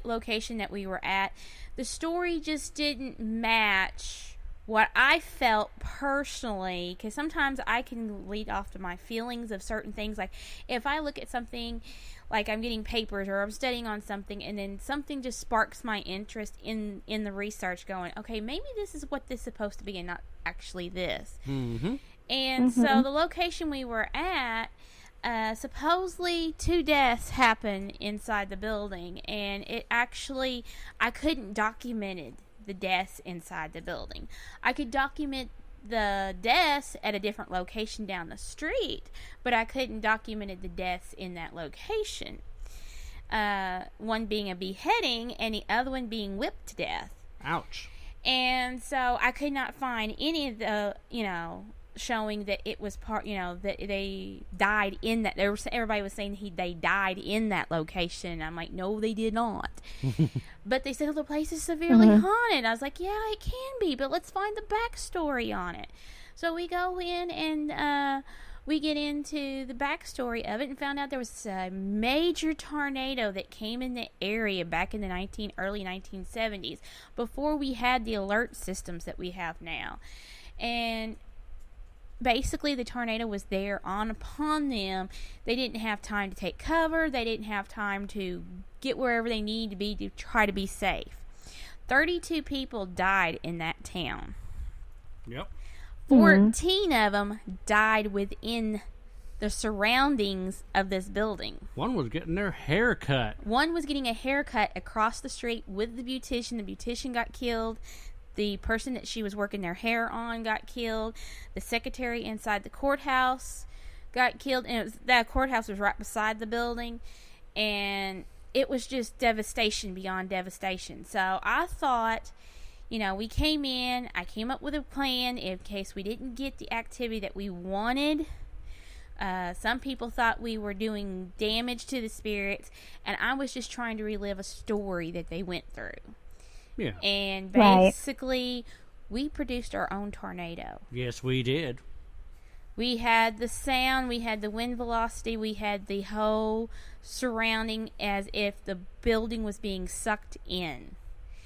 location that we were at, the story just didn't match what I felt personally, because sometimes I can lead off to my feelings of certain things. Like if I look at something, like I'm getting papers or I'm studying on something, and then something just sparks my interest in the research, going, okay, maybe this is what this is supposed to be and not actually this. Mm-hmm. And so the location we were at, supposedly 2 deaths happened inside the building, and it actually, I couldn't document the deaths inside the building. I could document the deaths at a different location down the street, but I couldn't document the deaths in that location. One being a beheading and the other one being whipped to death. Ouch. And so I could not find any of the, showing that it was that they died in that. Everybody was saying they died in that location. I'm like, no, they did not. But they said, oh, the place is severely haunted. I was like, yeah, it can be, but let's find the backstory on it. So we go in and we get into the backstory of it and found out there was a major tornado that came in the area back in the early 1970s, before we had the alert systems that we have now. And basically the tornado was there upon them. They didn't have time to take cover. They didn't have time to get wherever they need to be to try to be safe. 32 people died in that town. Yep. 14 of them died within the surroundings of this building. One was getting their hair cut. One was getting a haircut across the street with the beautician. The beautician got killed. The person that she was working their hair on got killed. The secretary inside the courthouse got killed. And that courthouse was right beside the building. And it was just devastation beyond devastation. So I thought, we came in. I came up with a plan in case we didn't get the activity that we wanted. Some people thought we were doing damage to the spirits. And I was just trying to relive a story that they went through. Yeah. And basically, we produced our own tornado. Yes, we did. We had the sound, we had the wind velocity, we had the whole surrounding as if the building was being sucked in.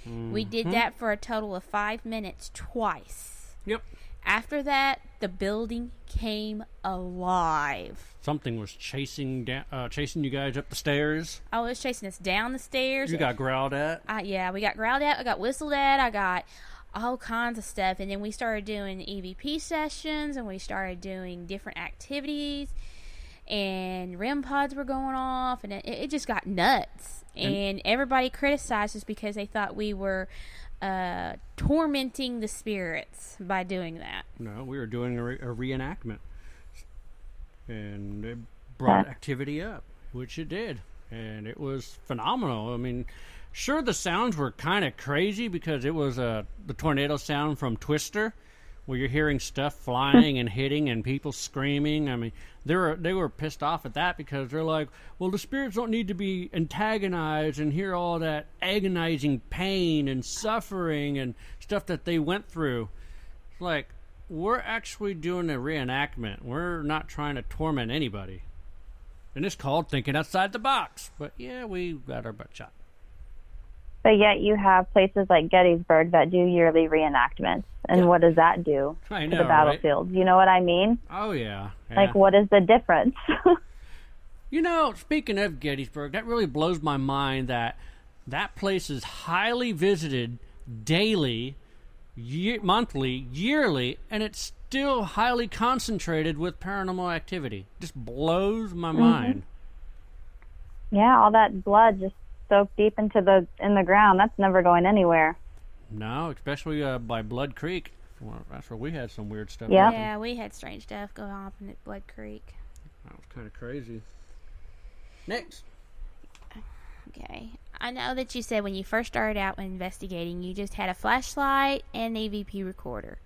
Mm-hmm. We did that for a total of 5 minutes twice. Yep. After that, the building came alive. Something was chasing you guys up the stairs. Oh, it was chasing us down the stairs. You got growled at? Yeah, we got growled at. I got whistled at. I got all kinds of stuff. And then we started doing EVP sessions, and we started doing different activities. And REM pods were going off, and it just got nuts. And everybody criticized us because they thought we were tormenting the spirits by doing that. No, we were doing a reenactment. And it brought activity up, which it did. And it was phenomenal. I mean, sure, the sounds were kind of crazy because it was the tornado sound from Twister, where you're hearing stuff flying and hitting and people screaming. I mean, they were pissed off at that because they're like, well, the spirits don't need to be antagonized and hear all that agonizing pain and suffering and stuff that they went through. It's like, we're actually doing a reenactment. We're not trying to torment anybody. And it's called thinking outside the box. But yeah, we got our butt shot. But yet you have places like Gettysburg that do yearly reenactments. And what does that do to the battlefield? Right? You know what I mean? Oh, yeah. Like, what is the difference? Speaking of Gettysburg, that really blows my mind that place is highly visited daily, monthly, yearly, and it's still highly concentrated with paranormal activity. Just blows my mind. Yeah, all that blood just soaked deep in the ground. That's never going anywhere. No, especially by Blood Creek. Well, that's where we had some weird stuff. Yep. Yeah, we had strange stuff go on at Blood Creek. That was kind of crazy. Next. Okay. I know that you said when you first started out investigating, you just had a flashlight and an EVP recorder.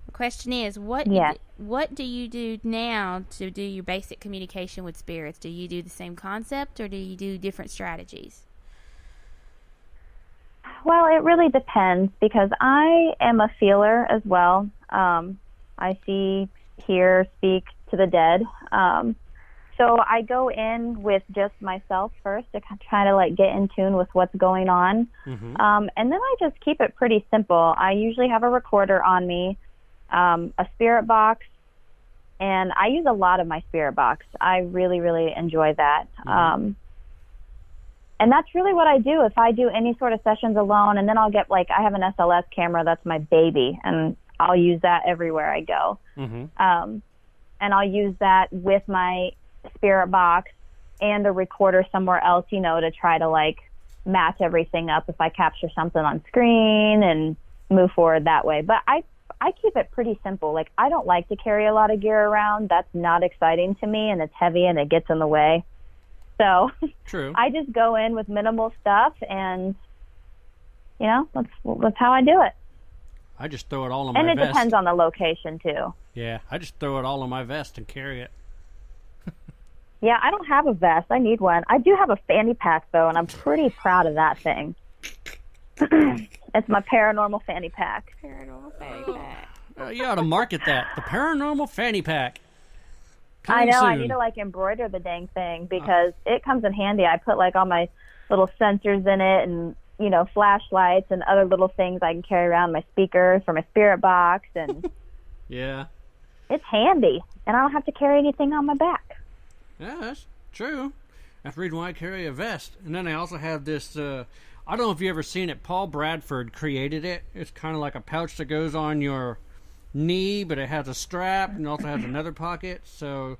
The question is, what do you do now to do your basic communication with spirits? Do you do the same concept, or do you do different strategies? Well, it really depends, because I am a feeler as well. I see, hear, speak to the dead. So I go in with just myself first to try to like get in tune with what's going on. Mm-hmm. And then I just keep it pretty simple. I usually have a recorder on me, a spirit box, and I use a lot of my spirit box. I really, really enjoy that. Mm-hmm. And that's really what I do if I do any sort of sessions alone. And then I'll get I have an SLS camera. That's my baby. And I'll use that everywhere I go. Mm-hmm. And I'll use that with my spirit box and a recorder somewhere else, to try to match everything up if I capture something on screen and move forward that way. But I keep it pretty simple. I don't like to carry a lot of gear around. That's not exciting to me, and it's heavy and it gets in the way. So True. I just go in with minimal stuff, and that's how I do it. I just throw it all in my vest. And it depends on the location too. Yeah, I just throw it all in my vest and carry it. Yeah, I don't have a vest. I need one. I do have a fanny pack, though, and I'm pretty proud of that thing. It's my paranormal fanny pack. Paranormal fanny pack. You ought to market that. The paranormal fanny pack. I know. Soon. I need to, embroider the dang thing, because it comes in handy. I put, all my little sensors in it and, flashlights and other little things I can carry around, my speakers for my spirit box, and yeah. It's handy, and I don't have to carry anything on my back. Yeah, that's true. That's the reason why I carry a vest. And then I also have this, I don't know if you've ever seen it. Paul Bradford created it. It's kind of like a pouch that goes on your knee, but it has a strap and also has another pocket. So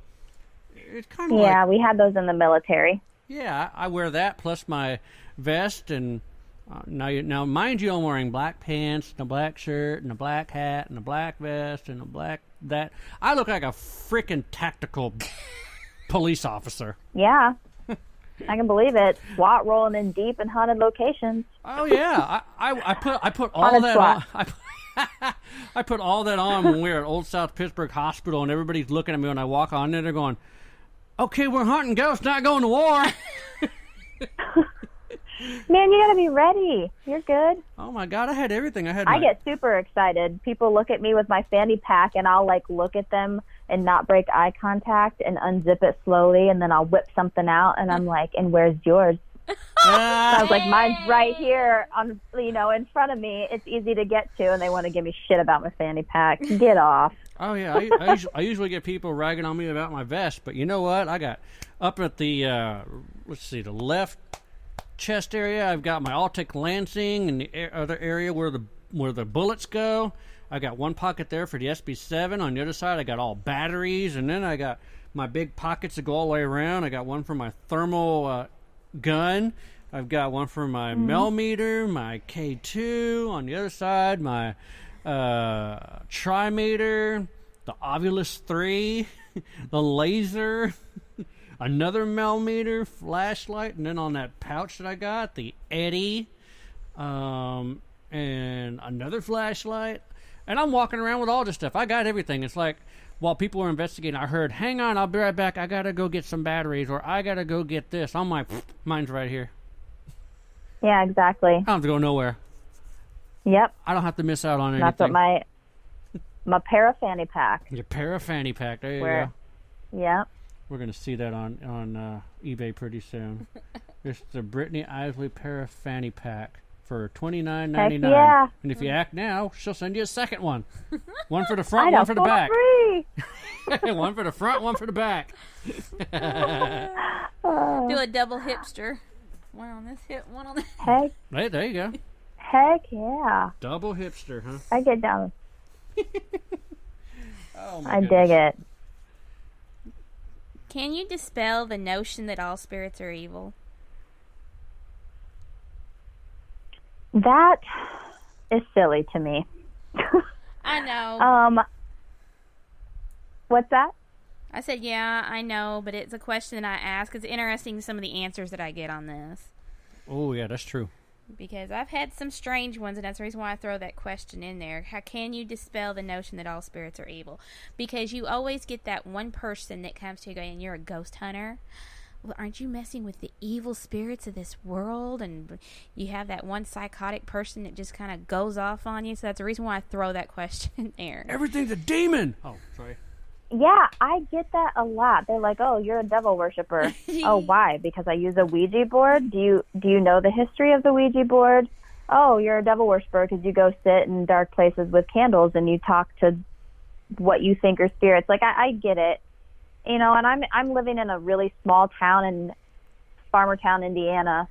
it's kind of Yeah, we had those in the military. Yeah, I wear that plus my vest. And now, mind you, I'm wearing black pants and a black shirt and a black hat and a black vest and a black that. I look like a freaking tactical police officer. Yeah, I can believe it. SWAT rolling in deep in haunted locations. Oh yeah, I put all Haunted that SWAT. on. I put all that on when we were at Old South Pittsburgh Hospital, and everybody's looking at me when I walk on there. They're going, "Okay, we're hunting ghosts, not going to war." Man, you gotta be ready. You're good. Oh my God, I had everything. I get super excited. People look at me with my fanny pack, and I'll look at them and not break eye contact and unzip it slowly, and then I'll whip something out, and I'm like, "And where's yours?" I was like, "Mine's right here on, in front of me. It's easy to get to," and they want to give me shit about my fanny pack. Get off. Oh yeah, I usually get people ragging on me about my vest, but you know what? I got up at the the left chest area. I've got my Altic Lansing, and the other area where the bullets go. I got one pocket there for the SB7. On the other side, I got all batteries, and then I got my big pockets that go all the way around. I got one for my thermal gun. I've got one for my millimeter, my K2. On the other side, my trimeter, the Ovulus 3, the laser, another millimeter, flashlight, and then on that pouch that I got, the Eddy, and another flashlight. And I'm walking around with all this stuff. I got everything. It's like, while people were investigating, I heard, "Hang on, I'll be right back. I got to go get some batteries," or "I got to go get this." I'm like, mine's right here. Yeah, exactly. I don't have to go nowhere. Yep. I don't have to miss out on anything. That's what my para fanny pack. Your para fanny pack. There you go. Yep. We're going to see that on eBay pretty soon. It's the Brittney Isley para fanny pack for $29.99. Yeah. And if you act now, she'll send you a second one. One for the front, one for the back. Free. One for the front, one for the back. Do a double hipster. One on this hip, one on that. Heck, Hey, there you go. heck yeah. Double hipster, huh? I get down. Oh my I goodness. dig it. Can you dispel the notion that all spirits are evil? That is silly to me. I know. What's that? I said, yeah, I know, but it's a question that I ask. It's interesting, some of the answers that I get on this. Oh, yeah, that's true. Because I've had some strange ones, and that's the reason why I throw that question in there. How can you dispel the notion that all spirits are evil? Because you always get that one person that comes to you going, you're a ghost hunter. Well, aren't you messing with the evil spirits of this world? And you have that one psychotic person that just kind of goes off on you. So that's the reason why I throw that question in there. Everything's a demon. Oh, sorry. Yeah, I get that a lot. They're like, "Oh, you're a devil worshiper." Oh, why? Because I use a Ouija board. Do you know the history of the Ouija board? Oh, you're a devil worshiper because you go sit in dark places with candles and you talk to what you think are spirits. Like, I get it, and I'm living in a really small town in Farmertown, Indiana,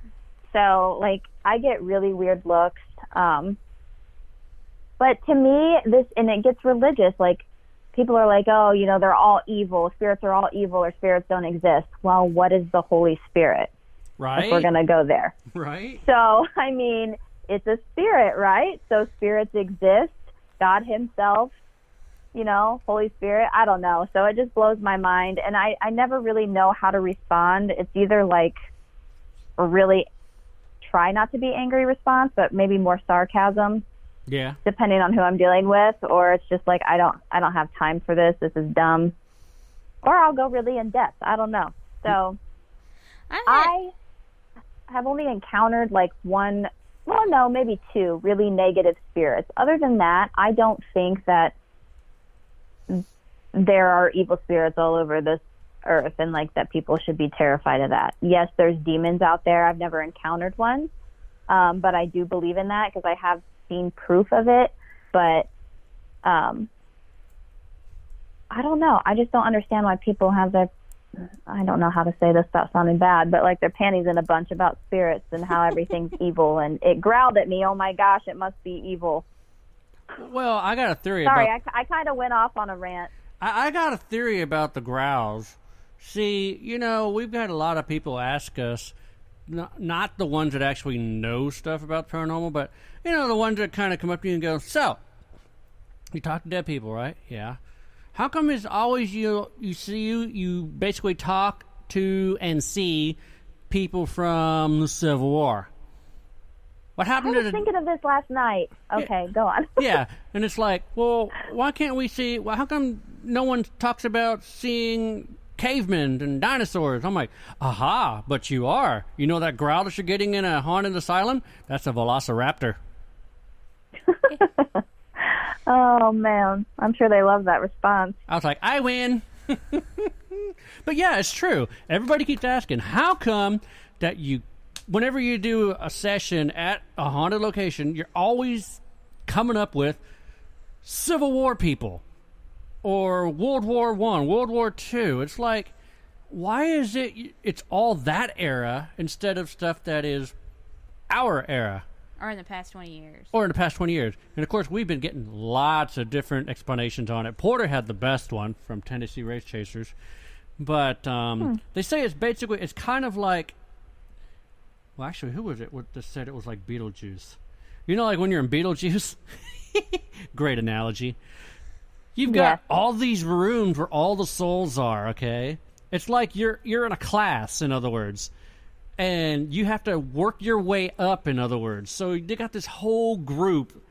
so like I get really weird looks. But to me, and it gets religious, like. People are like, oh, they're all evil. Spirits are all evil, or spirits don't exist. Well, what is the Holy Spirit? Right. If we're going to go there. Right. So, I mean, it's a spirit, right? So spirits exist. God himself, Holy Spirit. I don't know. So it just blows my mind. And I never really know how to respond. It's either like a really try not to be angry response, but maybe more sarcasm. Yeah. Depending on who I'm dealing with, or it's just like I don't have time for this. This is dumb. Or I'll go really in depth. I don't know. So I have only encountered like one, well, no, maybe two really negative spirits. Other than that, I don't think that there are evil spirits all over this earth and like that people should be terrified of that. Yes, there's demons out there. I've never encountered one, but I do believe in that because I have seen proof of it, but I don't know. I just don't understand why people have their, I don't know how to say this without sounding bad, but like their panties in a bunch about spirits and how everything's evil, and it growled at me, oh my gosh, it must be evil. Well, I got a theory Sorry, about... I kind of went off on a rant. I got a theory about the growls. See, we've had a lot of people ask us, not the ones that actually know stuff about paranormal, but, the ones that kind of come up to you and go, so, you talk to dead people, right? Yeah. How come it's always you basically talk to and see people from the Civil War? What happened I was thinking of this last night. Okay, go on. Yeah, and it's like, well, why can't we see, how come no one talks about seeing cavemen and dinosaurs? I'm like, aha, but you are. You know that growl that you're getting in a haunted asylum? That's a velociraptor. Oh, man. I'm sure they love that response. I was like, I win. But yeah, it's true. Everybody keeps asking, how come that whenever you do a session at a haunted location, you're always coming up with Civil War people or World War I, World War II? It's like, why is it's all that era instead of stuff that is our era? Or in the past 20 years. And, of course, we've been getting lots of different explanations on it. Porter had the best one from Tennessee Race Chasers. But they say it's kind of like... Well, actually, who was it that said it was like Beetlejuice? Like when you're in Beetlejuice? Great analogy. You've got all these rooms where all the souls are, okay? It's like you're in a class, in other words. And you have to work your way up, in other words. So they got this whole group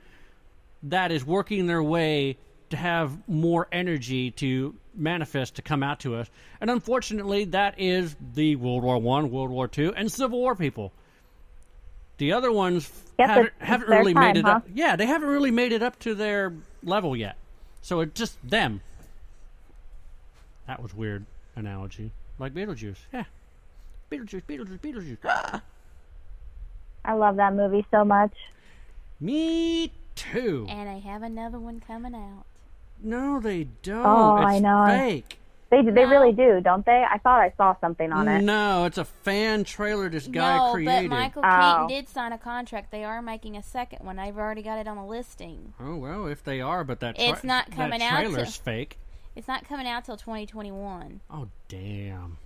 that is working their way to have more energy to manifest, to come out to us. And unfortunately, that is the World War I, World War II, and Civil War people. The other ones haven't really made it up. Yeah, they haven't really made it up to their level yet. So it's just them. That was weird analogy. Like Beetlejuice. Yeah. Beetlejuice. Ah. I love that movie so much. Me too. And they have another one coming out. No, they don't. Oh, it's I know. Fake. They really do, don't they? I thought I saw something on it. No, it's a fan trailer this guy created. But Michael Keaton did sign a contract. They are making a second one. They've already got it on the listing. Oh, well, if they are, but it's not coming that trailer's fake. It's not coming out till 2021. Oh, damn.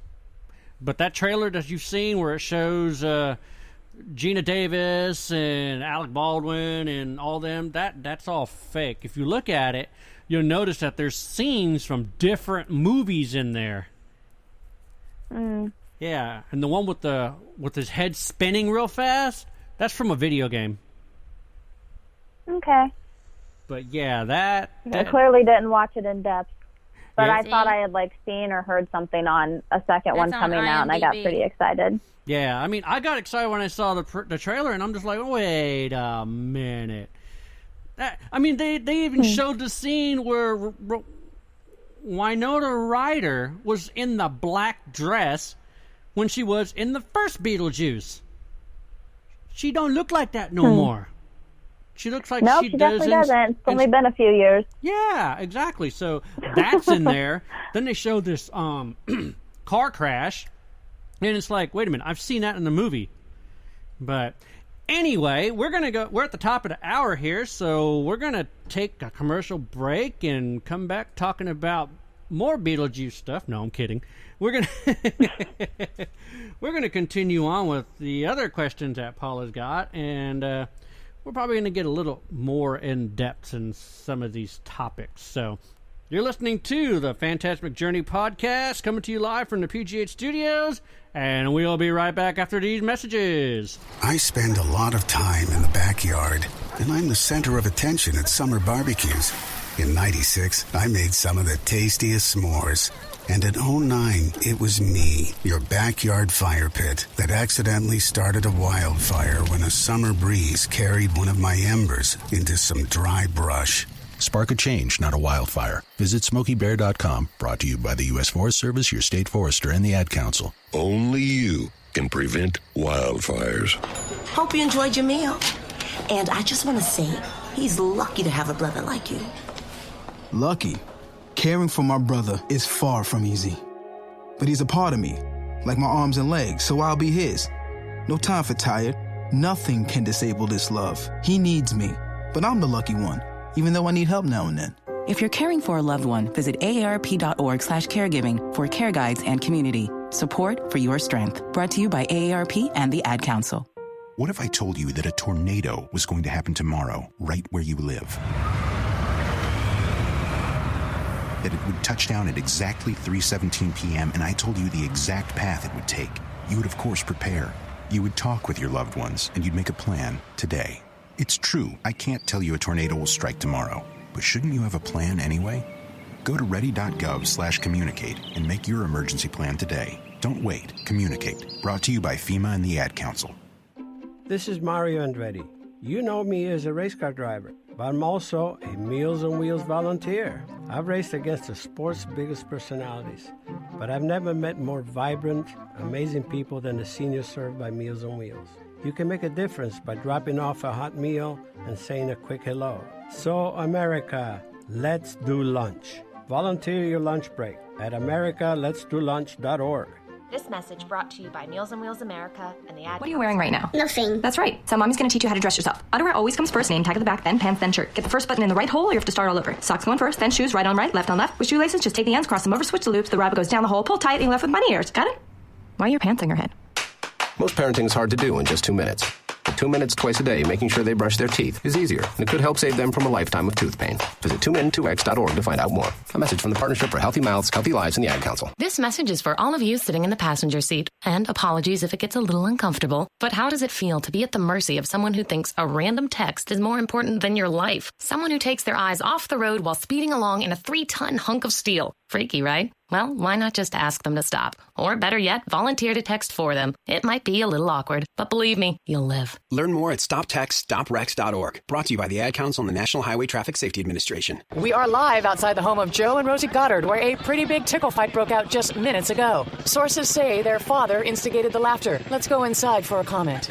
But that trailer that you've seen where it shows Gina Davis and Alec Baldwin and all them, that's all fake. If you look at it, you'll notice that there's scenes from different movies in there. Yeah, and the one with his head spinning real fast, that's from a video game. Okay. But yeah, that I clearly didn't watch it in depth. But Yeah. I thought I had seen or heard something on a second one on coming out, and I got IMDb. pretty excited. Yeah, I mean, I got excited when I saw the trailer, and I'm just like, wait a minute. They even showed the scene where Winona Ryder was in the black dress when she was in the first Beetlejuice. She don't look like that no more. She looks like No, she she definitely doesn't. It's only been a few years. Yeah, exactly. So that's in there. Then they show this car crash, and it's like, wait a minute, I've seen that in the movie. But anyway, we're at the top of the hour here, so we're gonna take a commercial break and come back talking about more Beetlejuice stuff. No, I'm kidding. We're gonna continue on with the other questions that Paula's got, and we're probably going to get a little more in depth in some of these topics. So, you're listening to the Phantasmic Journey podcast, coming to you live from the PGH studios, and we'll be right back after these messages. I spend a lot of time in the backyard, and I'm the center of attention at summer barbecues. In '96, I made some of the tastiest s'mores. And in '09, it was me, your backyard fire pit, that accidentally started a wildfire when a summer breeze carried one of my embers into some dry brush. Spark a change, not a wildfire. Visit SmokeyBear.com, brought to you by the U.S. Forest Service, your state forester, and the Ad Council. Only you can prevent wildfires. Hope you enjoyed your meal. And I just want to say, he's lucky to have a brother like you. Lucky? Caring for my brother is far from easy. But he's a part of me, like my arms and legs, so I'll be his. No time for tired. Nothing can disable this love. He needs me, but I'm the lucky one, even though I need help now and then. If you're caring for a loved one, visit aarp.org/caregiving for care guides and community. Support for your strength. Brought to you by AARP and the Ad Council. What if I told you that a tornado was going to happen tomorrow, right where you live? That it would touch down at exactly 3:17 p.m., and I told you the exact path it would take. You would, of course, prepare. You would talk with your loved ones, and you'd make a plan today. It's true, I can't tell you a tornado will strike tomorrow, but shouldn't you have a plan anyway? Go to ready.gov/communicate and make your emergency plan today. Don't wait. Communicate. Brought to you by FEMA and the Ad Council. This is Mario Andretti. You know me as a race car driver, but I'm also a Meals on Wheels volunteer. I've raced against the sport's biggest personalities, but I've never met more vibrant, amazing people than the seniors served by Meals on Wheels. You can make a difference by dropping off a hot meal and saying a quick hello. So, America, let's do lunch. Volunteer your lunch break at americaletsdolunch.org. This message brought to you by Meals on Wheels America and the Ad. What are you wearing right now? Nothing. That's right. So mommy's going to teach you how to dress yourself. Underwear always comes first, name tag at the back, then pants, then shirt. Get the first button in the right hole or you have to start all over. Socks going first, then shoes, right on right, left on left. With shoelaces, just take the ends, cross them over, switch the loops, the rabbit goes down the hole, pull tight, and you're left with bunny ears. Got it? Why are your pants on your head? Most parenting is hard to do in just 2 minutes. But 2 minutes twice a day making sure they brush their teeth is easier, and it could help save them from a lifetime of tooth pain. Visit 2min2x.org to find out more. A message from the Partnership for Healthy Mouths, Healthy Lives, and the Ad Council. This message is for all of you sitting in the passenger seat. And apologies if it gets a little uncomfortable. But how does it feel to be at the mercy of someone who thinks a random text is more important than your life? Someone who takes their eyes off the road while speeding along in a 3-ton hunk of steel. Freaky, right? Well, why not just ask them to stop? Or better yet, volunteer to text for them. It might be a little awkward, but believe me, you'll live. Learn more at StopTextStopWrecks.org. Brought to you by the Ad Council and the National Highway Traffic Safety Administration. We are live outside the home of Joe and Rosie Goddard, where a pretty big tickle fight broke out just minutes ago. Sources say their father instigated the laughter. Let's go inside for a comment.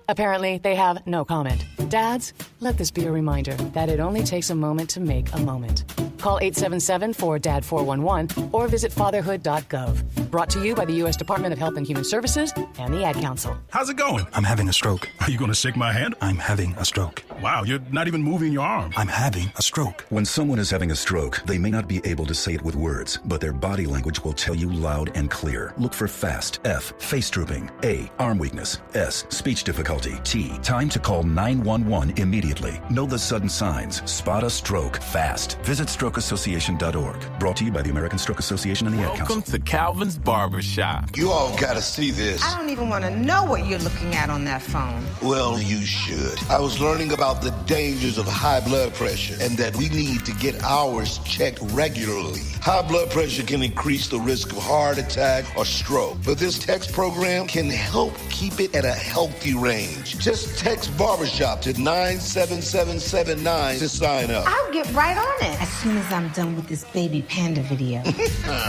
Apparently, they have no comment. Dads, let this be a reminder that it only takes a moment to make a moment. Call 877-4DAD-411 or visit fatherhood.gov. Brought to you by the U.S. Department of Health and Human Services and the Ad Council. How's it going? I'm having a stroke. Are you going to shake my hand? I'm having a stroke. Wow, you're not even moving your arm. I'm having a stroke. When someone is having a stroke, they may not be able to say it with words, but their body language will tell you loud and clear. Look for FAST. F, face drooping. A, arm weakness. S, speech difficulty. T, time to call 911 immediately. Know the sudden signs. Spot a stroke fast. Visit stroke AmericanStrokeAssociation.org. Brought to you by the American Stroke Association and the Ad Council. Welcome to Calvin's Barbershop. You all gotta see this. I don't even want to know what you're looking at on that phone. Well, you should. I was learning about the dangers of high blood pressure and that we need to get ours checked regularly. High blood pressure can increase the risk of heart attack or stroke, but this text program can help keep it at a healthy range. Just text barbershop to 97779 to sign up. I'll get right on it as soon as I'm done with this baby panda video.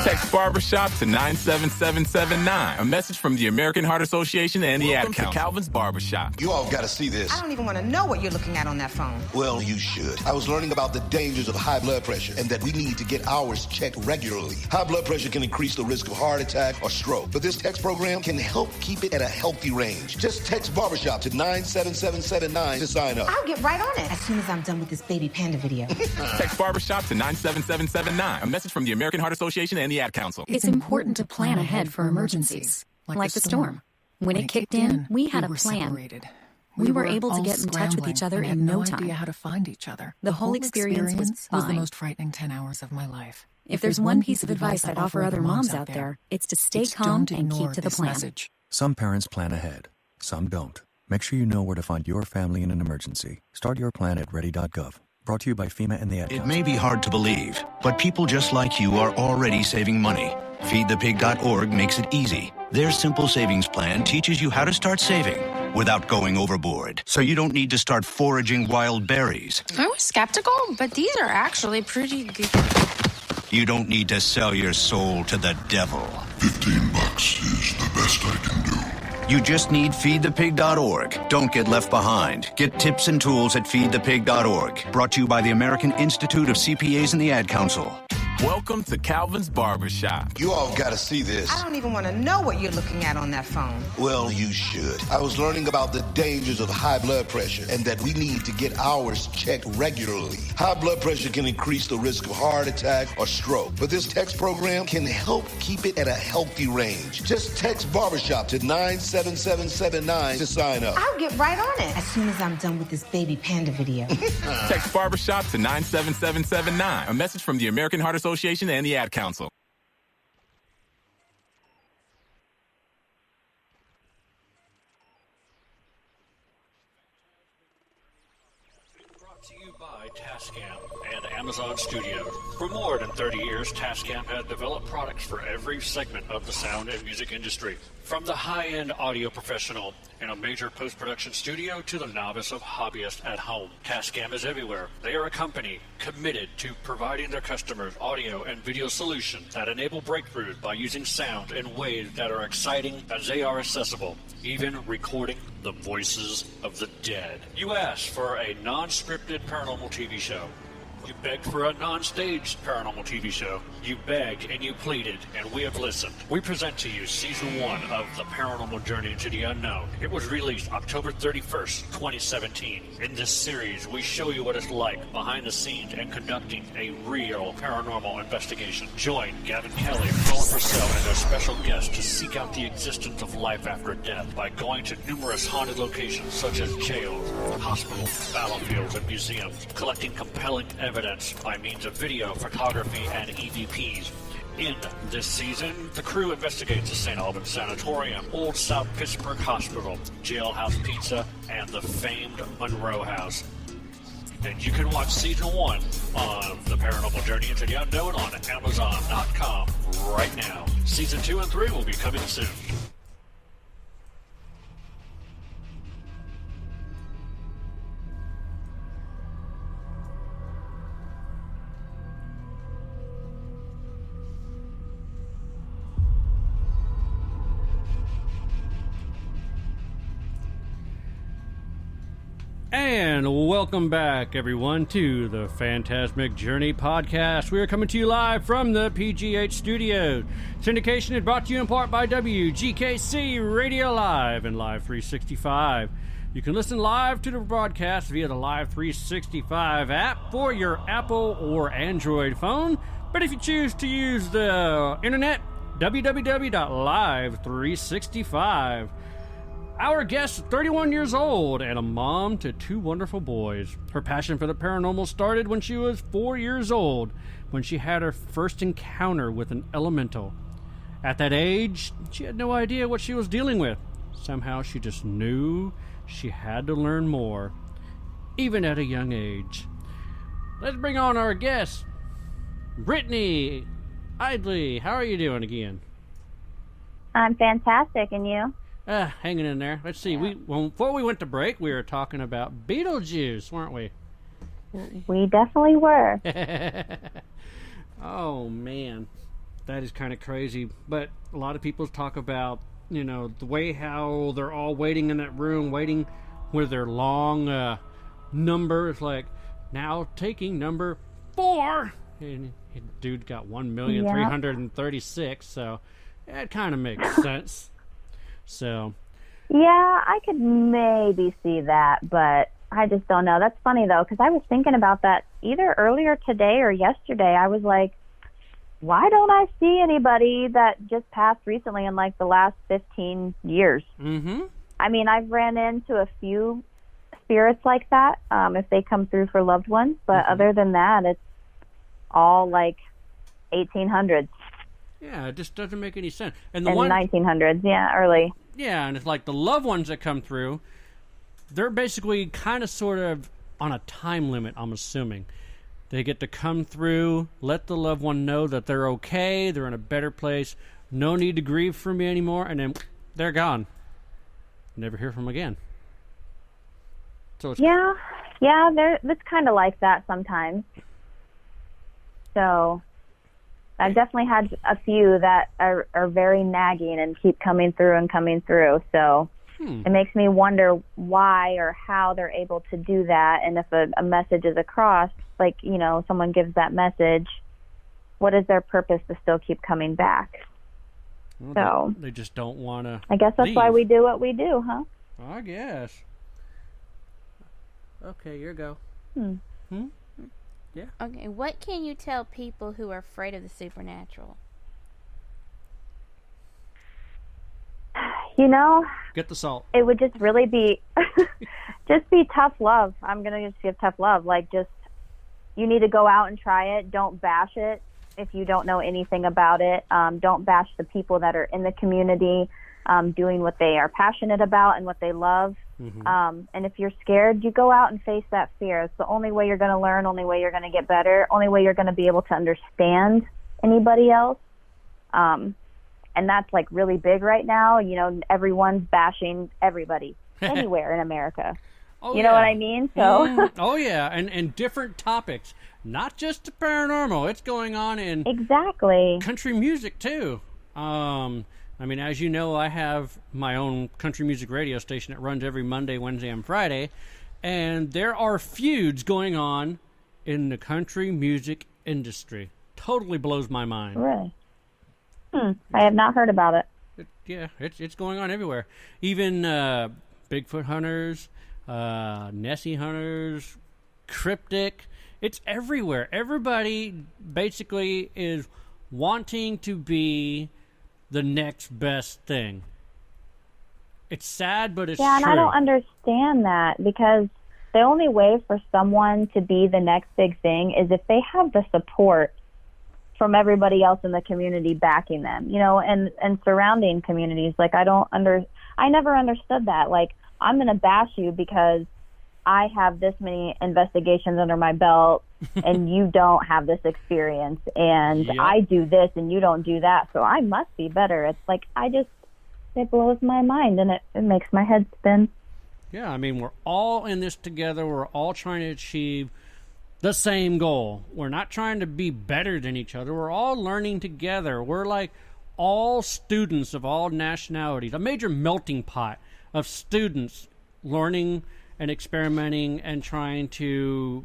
Text barbershop to 97779. A message from the American Heart Association and the Ad Council. Welcome to Calvin's Barbershop. You all gotta see this. I don't even want to know what you're looking at on that phone. Well, you should. I was learning about the dangers of high blood pressure and that we need to get ours checked regularly. High blood pressure can increase the risk of heart attack or stroke, but this text program can help keep it at a healthy range. Just text barbershop to 97779 to sign up. I'll get right on it as soon as I'm done with this baby panda video. Text barbershop to 97779. A message from the American Heart Association and the Ad Council. It's important to plan ahead for emergencies, like the storm. When it kicked in, we had a plan. We were able to get in touch with each other in no time. Idea how to find each other. The whole experience was the fine. most frightening 10 hours of my life. If there's one piece of advice I'd offer other moms out there, it's to stay calm and keep to the plan. Some parents plan ahead, some don't. Make sure you know where to find your family in an emergency. Start your plan at ready.gov. Brought to you by FEMA and the Ad Council. It may be hard to believe, but people just like you are already saving money. FeedThePig.org makes it easy. Their simple savings plan teaches you how to start saving without going overboard. So you don't need to start foraging wild berries. I was skeptical, but these are actually pretty good. You don't need to sell your soul to the devil. $15 is the best I can do. You just need FeedThePig.org. Don't get left behind. Get tips and tools at FeedThePig.org. Brought to you by the American Institute of CPAs and the Ad Council. Welcome to Calvin's Barbershop. You all gotta see this. I don't even want to know what you're looking at on that phone. Well, you should. I was learning about the dangers of high blood pressure and that we need to get ours checked regularly. High blood pressure can increase the risk of heart attack or stroke, but this text program can help keep it at a healthy range. Just text barbershop to 97779 to sign up. I'll get right on it as soon as I'm done with this baby panda video. Text barbershop to 97779. A message from the American Heart Association and the Ad Council. Brought to you by Tascam and Amazon Studios. For more than 30 years, Tascam has developed products for every segment of the sound and music industry. From the high-end audio professional in a major post-production studio to the novice of hobbyist at home, Tascam is everywhere. They are a company committed to providing their customers audio and video solutions that enable breakthroughs by using sound in ways that are exciting as they are accessible, even recording the voices of the dead. You asked for a non-scripted paranormal TV show. You begged for a non-staged paranormal TV show. You begged and you pleaded, and we have listened. We present to you Season 1 of The Paranormal Journey into the Unknown. It was released October 31st, 2017. In this series, we show you what it's like behind the scenes and conducting a real paranormal investigation. Join Gavin Kelly, Paul Purcell, and their special guests to seek out the existence of life after death by going to numerous haunted locations such as jails, hospitals, battlefields, and museums, collecting compelling evidence by means of video, photography, and EVPs. In this season, the crew investigates the St. Albans Sanatorium, Old South Pittsburgh Hospital, Jailhouse Pizza, and the famed Monroe House. And you can watch Season 1 of The Paranormal Journey into the Unknown on Amazon.com right now. Season 2 and 3 will be coming soon. And welcome back, everyone, to the Phantasmic Journey podcast. We are coming to you live from the PGH Studios. Syndication is brought to you in part by WGKC Radio Live and Live 365. You can listen live to the broadcast via the Live 365 app for your Apple or Android phone. But if you choose to use the internet, www.live365. Our guest is 31 years old and a mom to 2 wonderful boys. Her passion for the paranormal started when she was 4 years old, when she had her first encounter with an elemental. At that age, she had no idea what she was dealing with. Somehow she just knew she had to learn more, even at a young age. Let's bring on our guest, Brittney. Isley, how are you doing again? I'm fantastic, and you? Hanging in there. Let's see. Yeah. Before we went to break, we were talking about Beetlejuice, weren't we? We definitely were. Oh, man. That is kind of crazy. But a lot of people talk about, the way how they're all waiting in that room, waiting with their long number. It's like, now taking number 4. And dude got 1,336,000, so it kind of makes sense. So, yeah, I could maybe see that, but I just don't know. That's funny, though, because I was thinking about that either earlier today or yesterday. I was like, why don't I see anybody that just passed recently in, like, the last 15 years? Mm-hmm. I mean, I've ran into a few spirits like that, if they come through for loved ones, but other than that, it's all, like, 1800s. Yeah, it just doesn't make any sense. And the 1900s, yeah, early. Yeah, and it's like the loved ones that come through, they're basically kind of sort of on a time limit, I'm assuming. They get to come through, let the loved one know that they're okay, they're in a better place, no need to grieve for me anymore, and then they're gone. Never hear from them again. So it's it's kind of like that sometimes. So I've definitely had a few that are very nagging and keep coming through. So it makes me wonder why or how they're able to do that. And if a message is across, like, someone gives that message, what is their purpose to still keep coming back? Well, they just don't want to I guess that's leave. why we do what we do, huh? I guess. Okay, your go. Yeah. Okay, what can you tell people who are afraid of the supernatural? Get the salt. It would just really be tough love. I'm going to just give tough love. Like, just, you need to go out and try it. Don't bash it if you don't know anything about it. Don't bash the people that are in the community doing what they are passionate about and what they love. Mm-hmm. And if you're scared, you go out and face that fear. It's the only way you're going to learn, only way you're going to get better, only way you're going to be able to understand anybody else. And that's like really big right now. Everyone's bashing everybody anywhere in America. You know what I mean? So. Oh, yeah. And different topics, not just the paranormal. It's going on in country music, too. I mean, as you know, I have my own country music radio station that runs every Monday, Wednesday, and Friday, and there are feuds going on in the country music industry. Totally blows my mind. Really? I have not heard about it. It's going on everywhere. Even Bigfoot hunters, Nessie hunters, cryptic. It's everywhere. Everybody basically is wanting to be the next best thing. It's sad, but it's true. And I don't understand that, because the only way for someone to be the next big thing is if they have the support from everybody else in the community backing them, and surrounding communities. Like, I never understood that. Like, I'm going to bash you because I have this many investigations under my belt and you don't have this experience, and I do this and you don't do that, so I must be better. It's like, it blows my mind, and it makes my head spin. Yeah, I mean, we're all in this together. We're all trying to achieve the same goal. We're not trying to be better than each other. We're all learning together. We're like all students of all nationalities, a major melting pot of students learning and experimenting and trying to,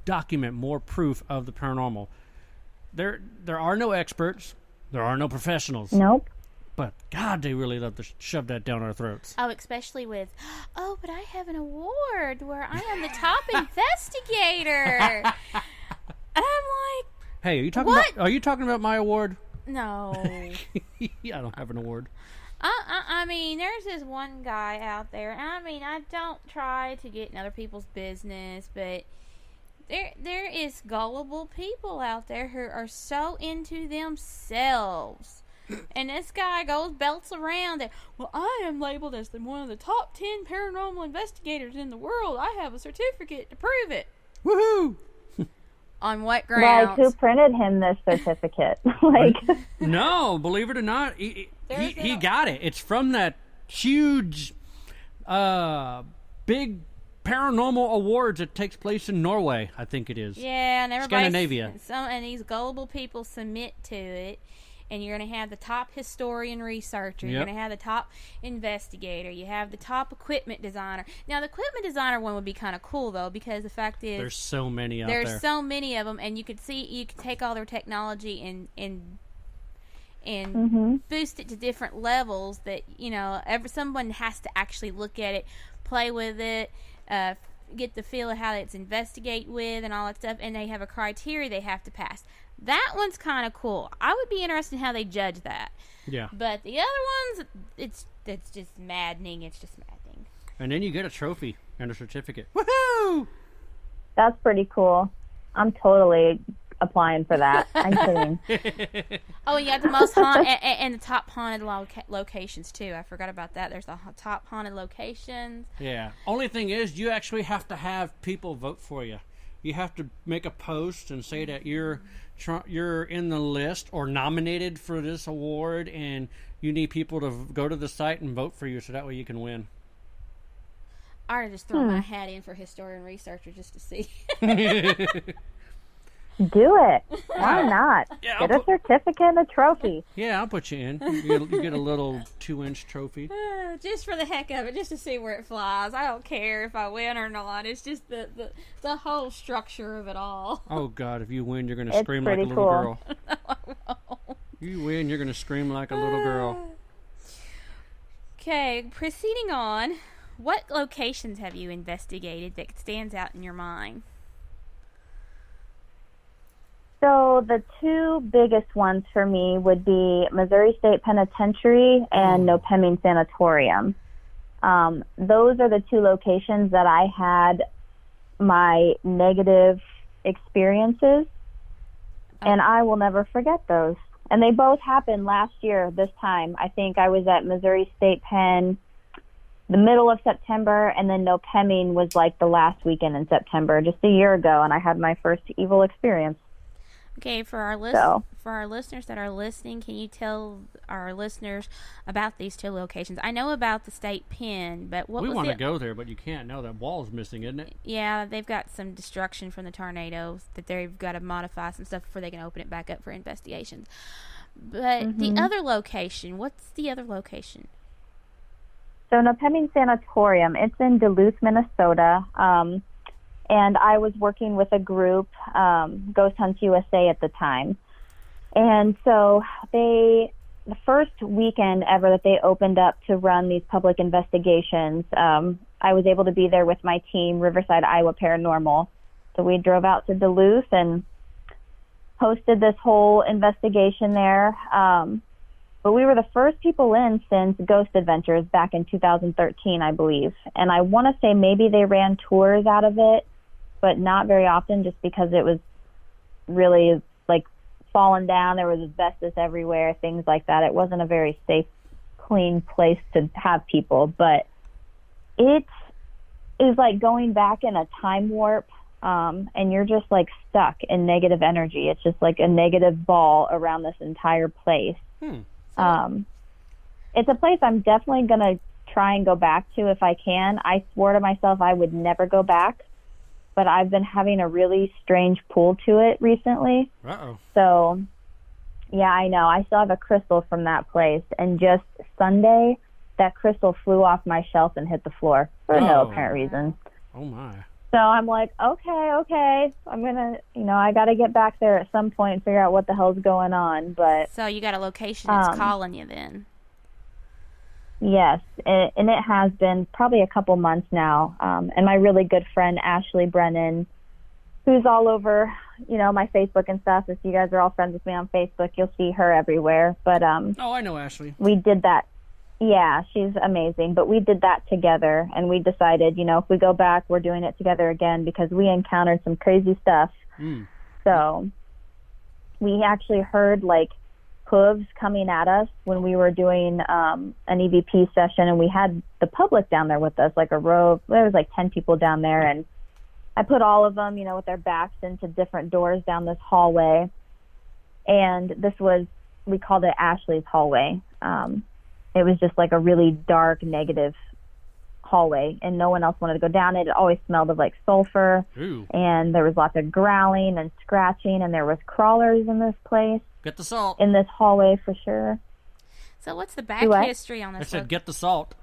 document more proof of the paranormal. There are no experts. There are no professionals. Nope. But, God, they really love to shove that down our throats. Oh, especially with, but I have an award where I am the top investigator. And I'm like, hey, are you talking about my award? No. Yeah, I don't have an award. I mean, there's this one guy out there, and I mean, I don't try to get in other people's business, but there is gullible people out there who are so into themselves. And this guy belts around that, well, I am labeled as one of the top 10 paranormal investigators in the world. I have a certificate to prove it. Woohoo! On what grounds? Like, who printed him this certificate? No, believe it or not, he got it. It's from that huge, big paranormal awards that takes place in Norway, I think it is. Yeah, and Scandinavia. And these gullible people submit to it. And you're going to have the top historian researcher. You're going to have the top investigator. You have the top equipment designer. Now, the equipment designer one would be kind of cool, though, because the fact is... There's so many out there. There's so many of them, and you could take all their technology and boost it to different levels that, someone has to actually look at it, play with it, get the feel of how it's investigate with and all that stuff, and they have a criteria they have to pass. That one's kind of cool. I would be interested in how they judge that. Yeah. But the other ones, it's just maddening. It's just maddening. And then you get a trophy and a certificate. Woohoo! That's pretty cool. I'm totally applying for that. I'm kidding. Oh, and you got the most and the top haunted locations too. I forgot about that. There's the top haunted locations. Yeah. Only thing is, you actually have to have people vote for you. You have to make a post and say that you're in the list or nominated for this award, and you need people to go to the site and vote for you, so that way you can win. I ought to just throw my hat in for historian researcher just to see. Do it. Why not? Yeah, get a certificate and a trophy. Yeah, I'll put you in. You get a little 2-inch trophy. Just for the heck of it, just to see where it flies. I don't care if I win or not. It's just the whole structure of it all. Oh, God, if you win, you're going to scream like a little girl. No, I won't. You win, you're going to scream like a little girl. Okay, proceeding on. What locations have you investigated that stands out in your mind? So the two biggest ones for me would be Missouri State Penitentiary and Nopeming Sanatorium. Those are the two locations that I had my negative experiences, and I will never forget those. And they both happened last year this time. I think I was at Missouri State Pen the middle of September, and then Nopeming was like the last weekend in September, just a year ago, and I had my first evil experience. Okay, for our listeners that are listening, can you tell our listeners about these two locations? I know about the state pen, but we want to go there, but you can't. Now that wall's missing, isn't it? Yeah, they've got some destruction from the tornadoes that they've got to modify some stuff before they can open it back up for investigations. But the other location, what's the other location? So Nopeming Sanatorium, it's in Duluth, Minnesota. And I was working with a group, Ghost Hunts USA at the time. And so the first weekend ever that they opened up to run these public investigations, I was able to be there with my team, Riverside, Iowa Paranormal. So we drove out to Duluth and hosted this whole investigation there. But we were the first people in since Ghost Adventures back in 2013, I believe. And I want to say maybe they ran tours out of it, but not very often, just because it was really like fallen down. There was asbestos everywhere, things like that. It wasn't a very safe, clean place to have people, but it is like going back in a time warp, and you're just like stuck in negative energy. It's just like a negative ball around this entire place. It's a place I'm definitely going to try and go back to if I can. I swore to myself I would never go back, but I've been having a really strange pull to it recently. Uh-oh. So, yeah, I know. I still have a crystal from that place, and just Sunday, that crystal flew off my shelf and hit the floor for no apparent reason. Oh, my. So I'm like, okay, I'm going to, I got to get back there at some point and figure out what the hell's going on. But so you got a location that's calling you then? Yes, and it has been probably a couple months now. And my really good friend, Ashley Brennan, who's all over, my Facebook and stuff. If you guys are all friends with me on Facebook, you'll see her everywhere. But oh, I know Ashley. We did that. Yeah, she's amazing. But we did that together, and we decided, if we go back, we're doing it together again because we encountered some crazy stuff. So we actually heard, hooves coming at us when we were doing an EVP session, and we had the public down there with us, a row. There was 10 people down there, and I put all of them, with their backs into different doors down this hallway. And this was, we called it Ashley's hallway. It was just a really dark, negative hallway, and no one else wanted to go down it. It always smelled of sulfur. Ooh. And there was lots of growling and scratching, and there was crawlers in this place. Get the salt. In this hallway for sure. So what's the back history on this? I said get the salt.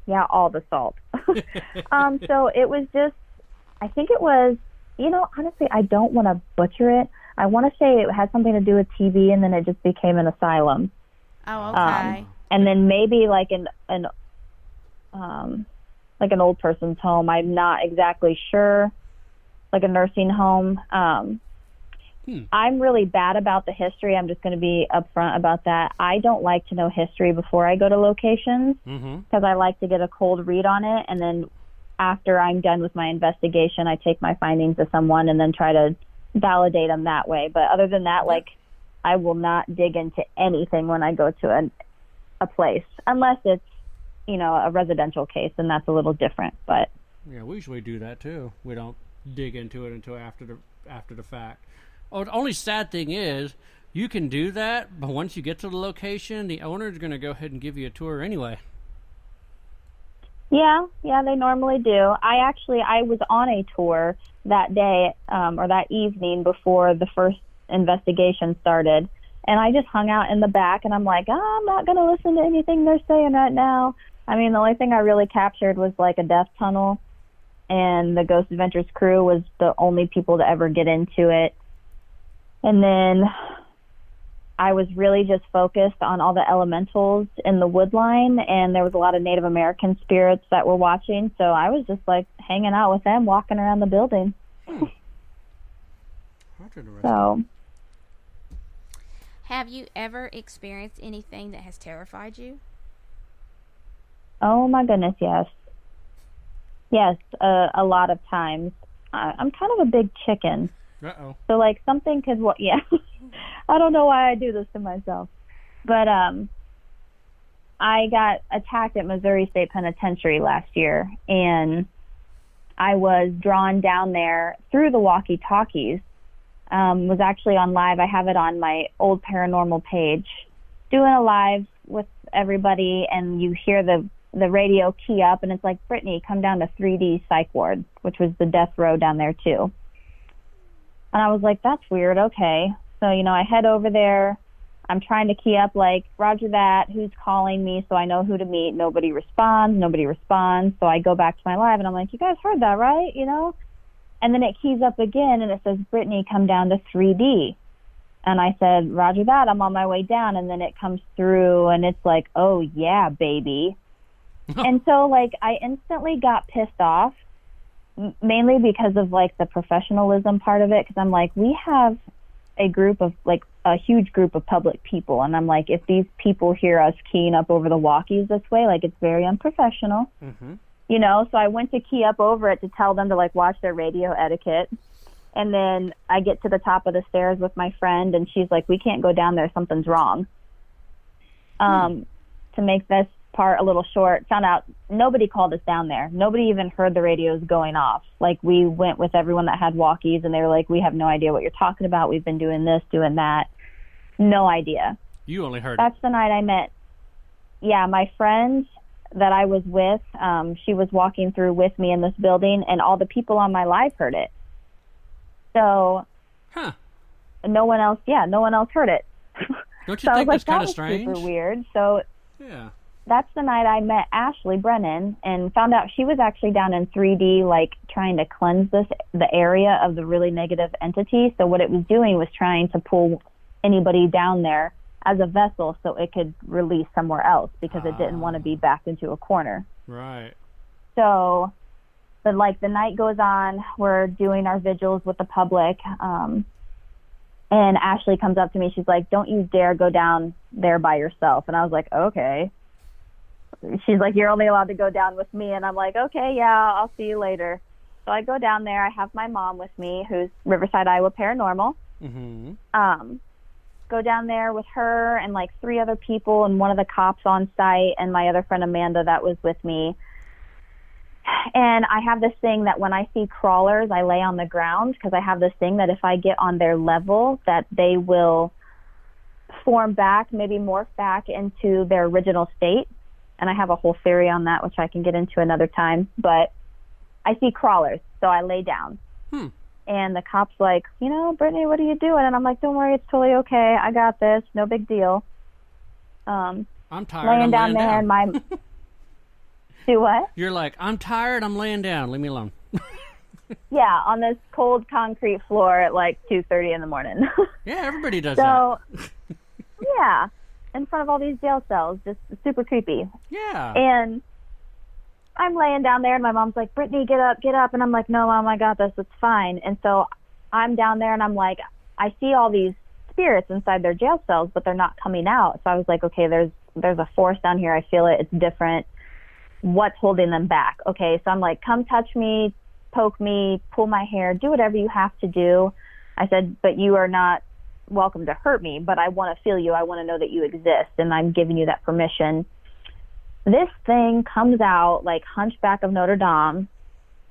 Yeah, all the salt. So it was just, I think it was, honestly, I don't want to butcher it. I want to say it had something to do with TV, and then it just became an asylum. Oh, okay. And then maybe an old person's home. I'm not exactly sure. A nursing home. I'm really bad about the history. I'm just going to be upfront about that. I don't like to know history before I go to locations because I like to get a cold read on it, and then after I'm done with my investigation, I take my findings to someone and then try to validate them that way. But other than that, I will not dig into anything when I go to a place unless it's, a residential case, and that's a little different. But yeah, we usually do that too. We don't dig into it until after the fact. Oh, the only sad thing is you can do that, but once you get to the location, the owner's going to go ahead and give you a tour anyway. Yeah, they normally do. I was on a tour that day or that evening before the first investigation started, and I just hung out in the back, and I'm like, I'm not going to listen to anything they're saying right now. I mean, the only thing I really captured was a death tunnel, and the Ghost Adventures crew was the only people to ever get into it. And then I was really just focused on all the elementals in the wood line, and there was a lot of Native American spirits that were watching, so I was just hanging out with them, walking around the building. So, have you ever experienced anything that has terrified you? Oh my goodness, yes. Yes, a lot of times. I'm kind of a big chicken. Uh-oh. So, something could, yeah. I don't know why I do this to myself. But I got attacked at Missouri State Penitentiary last year, and I was drawn down there through the walkie-talkies. Was actually on live. I have it on my old paranormal page. Doing a live with everybody, and you hear the radio key up, and it's like, Brittney, come down to 3D Psych Ward, which was the death row down there, too. And I was like, that's weird. Okay. So, I head over there. I'm trying to key up, roger that, who's calling me, so I know who to meet. Nobody responds. So I go back to my live, and I'm like, you guys heard that, right? And then it keys up again, and it says, Brittney, come down to 3D. And I said, roger that, I'm on my way down. And then it comes through, and it's like, oh, yeah, baby. And so, I instantly got pissed off, mainly because of, the professionalism part of it, because I'm like, we have a group of, a huge group of public people, and I'm like, if these people hear us keying up over the walkies this way, it's very unprofessional. So I went to key up over it to tell them to, watch their radio etiquette. And then I get to the top of the stairs with my friend, and she's like, we can't go down there, something's wrong. To make this part a little short, found out nobody called us down there. Nobody even heard the radios going off. We went with everyone that had walkies, and they were like, we have no idea what you're talking about. We've been doing this, doing that. No idea. You only heard That's the night I met. Yeah, my friend that I was with, she was walking through with me in this building, and all the people on my live heard it. So, no one else heard it. Don't you think that's kind of strange? Super weird. So, yeah. That's the night I met Ashley Brennan and found out she was actually down in 3D, trying to cleanse the area of the really negative entity. So what it was doing was trying to pull anybody down there as a vessel so it could release somewhere else because it didn't want to be backed into a corner. Right. So, but the night goes on, we're doing our vigils with the public. And Ashley comes up to me. She's like, don't you dare go down there by yourself. And I was like, okay. She's like, you're only allowed to go down with me. And I'm like, okay, yeah, I'll see you later. So I go down there. I have my mom with me, who's Riverside, Iowa Paranormal. Mm-hmm. Go down there with her and like 3 other people and one of the cops on site and my other friend Amanda that was with me. And I have this thing that when I see crawlers, I lay on the ground, because I have this thing that if I get on their level, that they will form back, maybe morph back into their original state. And I have a whole theory on that, which I can get into another time. But I see crawlers, so I lay down. And the cop's like, Brittney, what are you doing? And I'm like, don't worry, it's totally okay. I got this. No big deal. I'm tired. Laying down there, and my... Do what? You're like, I'm tired, I'm laying down, leave me alone. Yeah, on this cold concrete floor at like 2:30 in the morning. Yeah, everybody does that. Yeah, in front of all these jail cells, just super creepy. Yeah. And I'm laying down there, and my mom's like, Brittney, get up. And I'm like, no, Mom, I got this, it's fine. And so I'm down there, and I'm like, I see all these spirits inside their jail cells, but they're not coming out. So I was like, okay, there's a force down here, I feel it, it's different. What's holding them back? Okay, so I'm like, come touch me, poke me, pull my hair, do whatever you have to do. I said, but you are not welcome to hurt me, but I want to feel you. I want to know that you exist, and I'm giving you that permission. This thing comes out like Hunchback of Notre Dame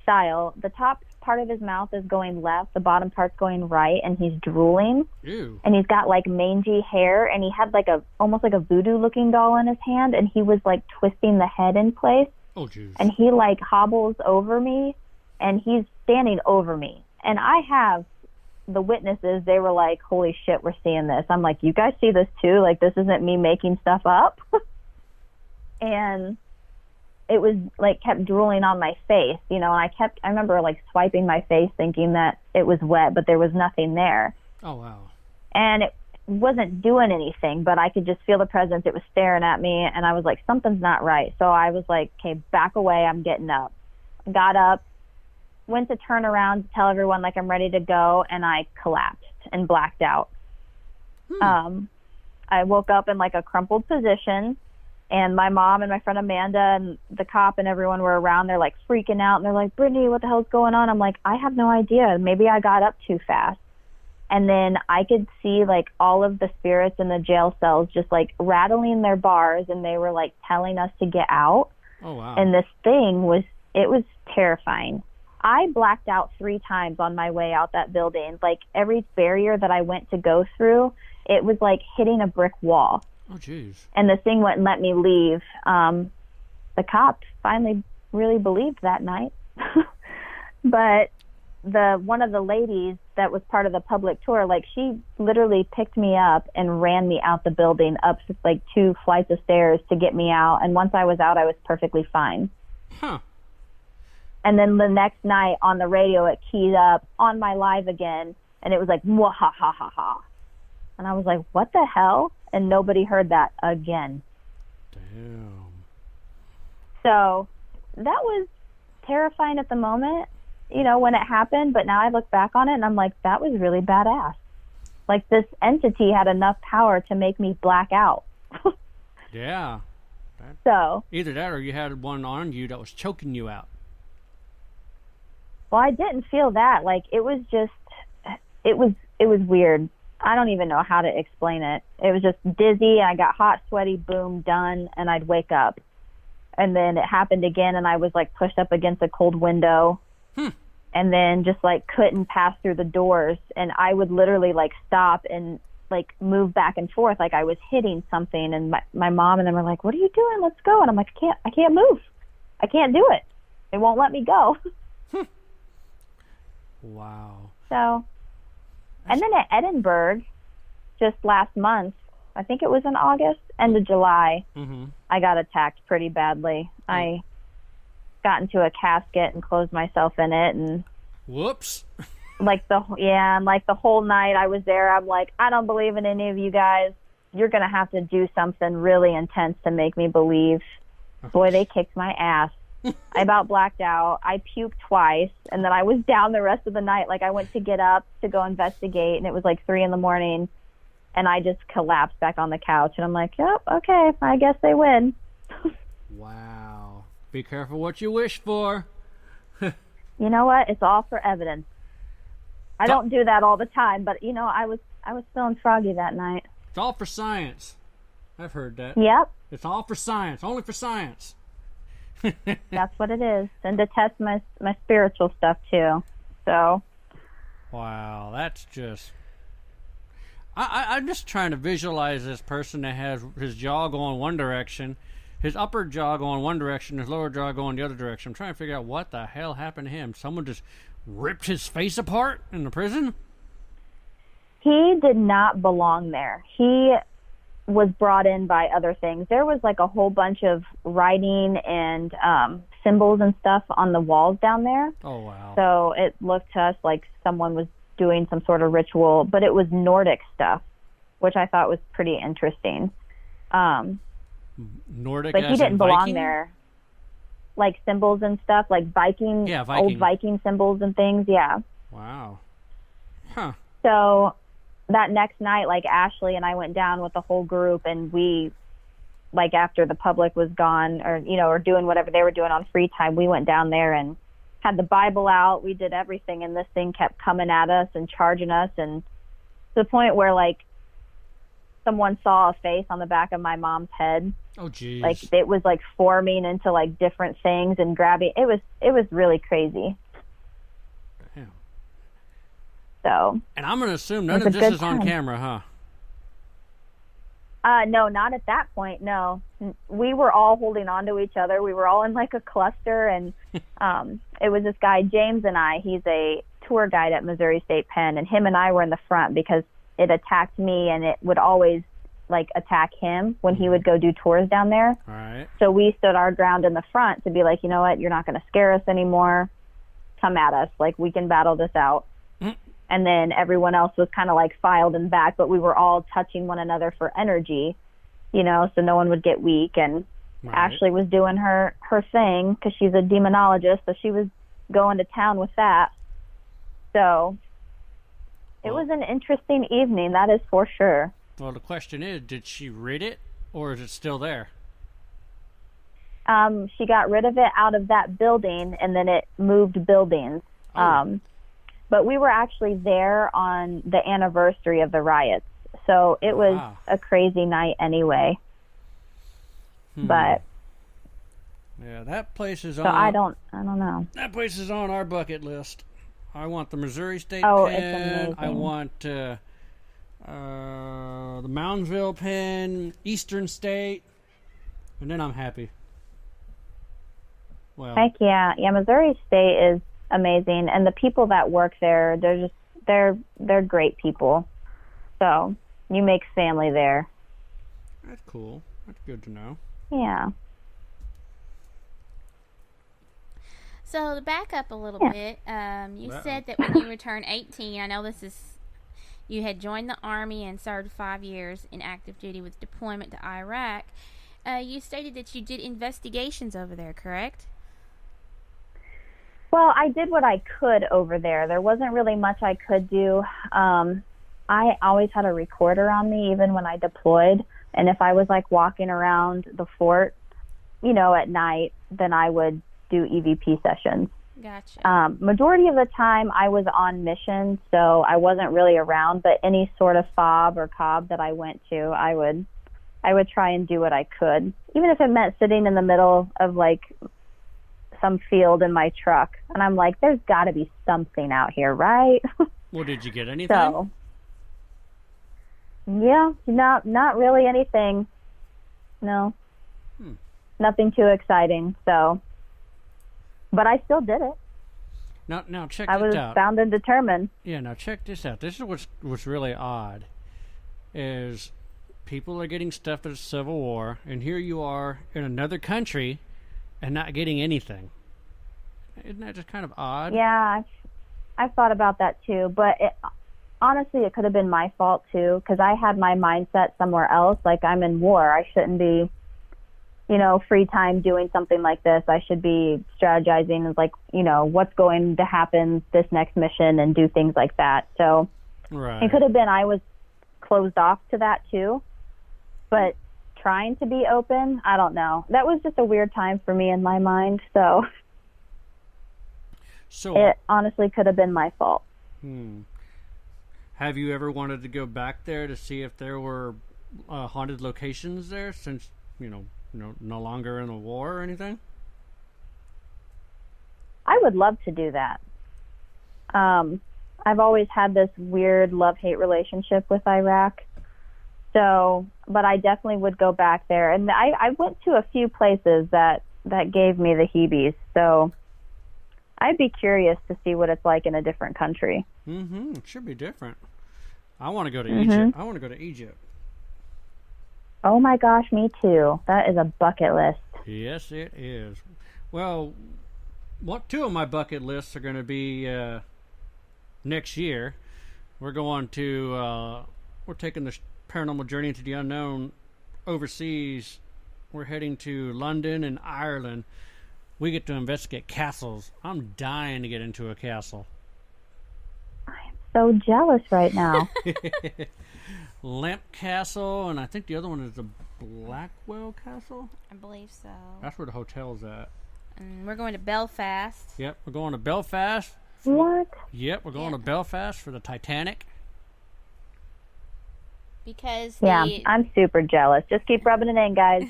style. The top part of his mouth is going left, the bottom part's going right, and he's drooling. Ew. And he's got like mangy hair, and he had like almost like a voodoo looking doll in his hand, and he was like twisting the head in place. Oh, jeez. And he like hobbles over me, and he's standing over me. And I have the witnesses, they were like, holy shit, we're seeing this. I'm like, you guys see this too? Like, this isn't me making stuff up. And it was like kept drooling on my face, and I remember like swiping my face thinking that it was wet, but there was nothing there. Oh, wow. And it wasn't doing anything, but I could just feel the presence. It was staring at me, and I was like, something's not right. So I was like, okay, back away, I'm getting up. Got up, went to turn around to tell everyone like I'm ready to go, and I collapsed and blacked out. I woke up in like a crumpled position, and my mom and my friend Amanda and the cop and everyone were around. They're like freaking out, and they're like, Brittney, what the hell's going on? I'm like, I have no idea. Maybe I got up too fast. And then I could see like all of the spirits in the jail cells just like rattling their bars, and they were like telling us to get out. Oh, wow. And this thing was terrifying. I blacked out 3 times on my way out that building. Like every barrier that I went to go through, it was like hitting a brick wall. Oh, jeez. And the thing wouldn't let me leave. The cops finally really believed that night. But one of the ladies that was part of the public tour, like she literally picked me up and ran me out the building up like 2 flights of stairs to get me out. And once I was out, I was perfectly fine. Huh. And then the next night on the radio, it keyed up on my live again, and it was like, mwah, ha, ha, ha, ha. And I was like, what the hell? And nobody heard that again. Damn. So that was terrifying at the moment, when it happened. But now I look back on it, and I'm like, that was really badass. Like, this entity had enough power to make me black out. Yeah. So either that, or you had one on you that was choking you out. Well, I didn't feel that. Like, it was weird. I don't even know how to explain it. It was just dizzy. I got hot, sweaty, boom, done, and I'd wake up. And then it happened again, and I was like pushed up against a cold window. And then just like couldn't pass through the doors. And I would literally like stop and like move back and forth like I was hitting something. And my mom and them were like, what are you doing? Let's go. And I'm like, I can't move. I can't do it. It won't let me go. Wow. So, and then at Edinburgh, just last month, I think it was in August, end of July, I got attacked pretty badly. I got into a casket and closed myself in it, and whoops. Like the whole night I was there, I'm like, I don't believe in any of you guys. You're gonna have to do something really intense to make me believe. Boy, they kicked my ass. I about blacked out. I puked twice, and then I was down the rest of the night. Like, I went to get up to go investigate, and it was like 3 a.m, and I just collapsed back on the couch. And I'm like, yep, okay, I guess they win. Wow. Be careful what you wish for. You know what? It's all for evidence. I don't do that all the time, but, you know, I was feeling froggy that night. It's all for science. I've heard that. Yep. It's all for science. Only for science. That's what it is. And to test my spiritual stuff, too. So. Wow, that's just... I'm just trying to visualize this person that has his jaw going one direction, his upper jaw going one direction, his lower jaw going the other direction. I'm trying to figure out what the hell happened to him. Someone just ripped his face apart in the prison? He did not belong there. He was brought in by other things. There was like a whole bunch of writing and symbols and stuff on the walls down there. Oh, wow. So it looked to us like someone was doing some sort of ritual, but it was Nordic stuff, which I thought was pretty interesting. Nordic, but he as didn't in belong Viking? there. Like symbols and stuff, like Viking, old Viking symbols and things, yeah. Wow. Huh. So that next night, like, Ashley and I went down with the whole group, and we, like, after the public was gone, or, you know, or doing whatever they were doing on free time, we went down there and had the Bible out. We did everything, and this thing kept coming at us and charging us, and to the point where, like, someone saw a face on the back of my mom's head. Oh, geez. Like, it was, like, forming into, like, different things and grabbing. It was really crazy. Damn. So. And I'm going to assume none of this is on camera, huh? No, not at that point, no. We were all holding on to each other. We were all in, like, a cluster, and it was this guy, James and I. He's a tour guide at Missouri State Penn, and him and I were in the front because it attacked me, and it would always, like, attack him when he would go do tours down there. All right. So we stood our ground in the front to be like, you know what, you're not going to scare us anymore. Come at us. Like, we can battle this out. And then everyone else was kind of like filed in back, but we were all touching one another for energy, you know, so no one would get weak. And Ashley was doing her thing because she's a demonologist, so she was going to town with that. So it was an interesting evening, that is for sure. Well, the question is, did she rid it, or is it still there? She got rid of it out of that building, and then it moved buildings. But we were actually there on the anniversary of the riots, so it was a crazy night anyway. But yeah, that place is so on. I don't know. That place is on our bucket list. I want the Missouri State Penn. Penn. It's amazing. I want the Moundsville Penn, Eastern State, and then I'm happy. Well, heck yeah, Missouri State is amazing, and the people that work there, they're great people. So you make family there. That's cool. That's good to know. Yeah. So to back up a little bit, you said that when you returned 18, I know you had joined the Army and served 5 years in active duty with deployment to Iraq. You stated that you did investigations over there, correct? Well, I did what I could over there. There wasn't really much I could do. I always had a recorder on me, even when I deployed. And if I was, like, walking around the fort, you know, at night, then I would do EVP sessions. Gotcha. Majority of the time, I was on mission, so I wasn't really around. But any sort of fob or cob that I went to, I would try and do what I could, even if it meant sitting in the middle of, like, some field in my truck, and I'm like, there's got to be something out here, right? Well, did you get anything? So, yeah, not really anything. No, nothing too exciting. So, but I still did it. Now check I this was out. bound and determined. Yeah, now check this out. This is what's really odd, is people are getting stuff at the Civil War, and here you are in another country and not getting anything. Isn't that just kind of odd? Yeah, I've thought about that too, but honestly, it could have been my fault too, because I had my mindset somewhere else. Like, I'm in war. I shouldn't be free time doing something like this. I should be strategizing, like, what's going to happen this next mission and do things like that. So right. It could have been I was closed off to that too, but trying to be open, I don't know. That was just a weird time for me in my mind. So it honestly could have been my fault. Have you ever wanted to go back there to see if there were haunted locations there, since no longer in the war or anything? I would love to do that. I've always had this weird love-hate relationship with Iraq. So, but I definitely would go back there. And I went to a few places that gave me the heebies. So I'd be curious to see what it's like in a different country. It should be different. I want to go to Egypt. I want to go to Egypt. Oh my gosh, me too. That is a bucket list. Yes, it is. Well, two of my bucket lists are going to be next year. We're going to, we're taking the paranormal journey into the unknown overseas. We're heading to London and Ireland. We get to investigate castles. I'm dying to get into a castle. I'm so jealous right now. Lamp Castle, and I think the other one is the Blackwell Castle? I believe so. That's where the hotel's at. And we're going to Belfast. Yep, we're going to Belfast. What? Yep, we're going to Belfast for the Titanic. Because I'm super jealous. Just keep rubbing it in, guys.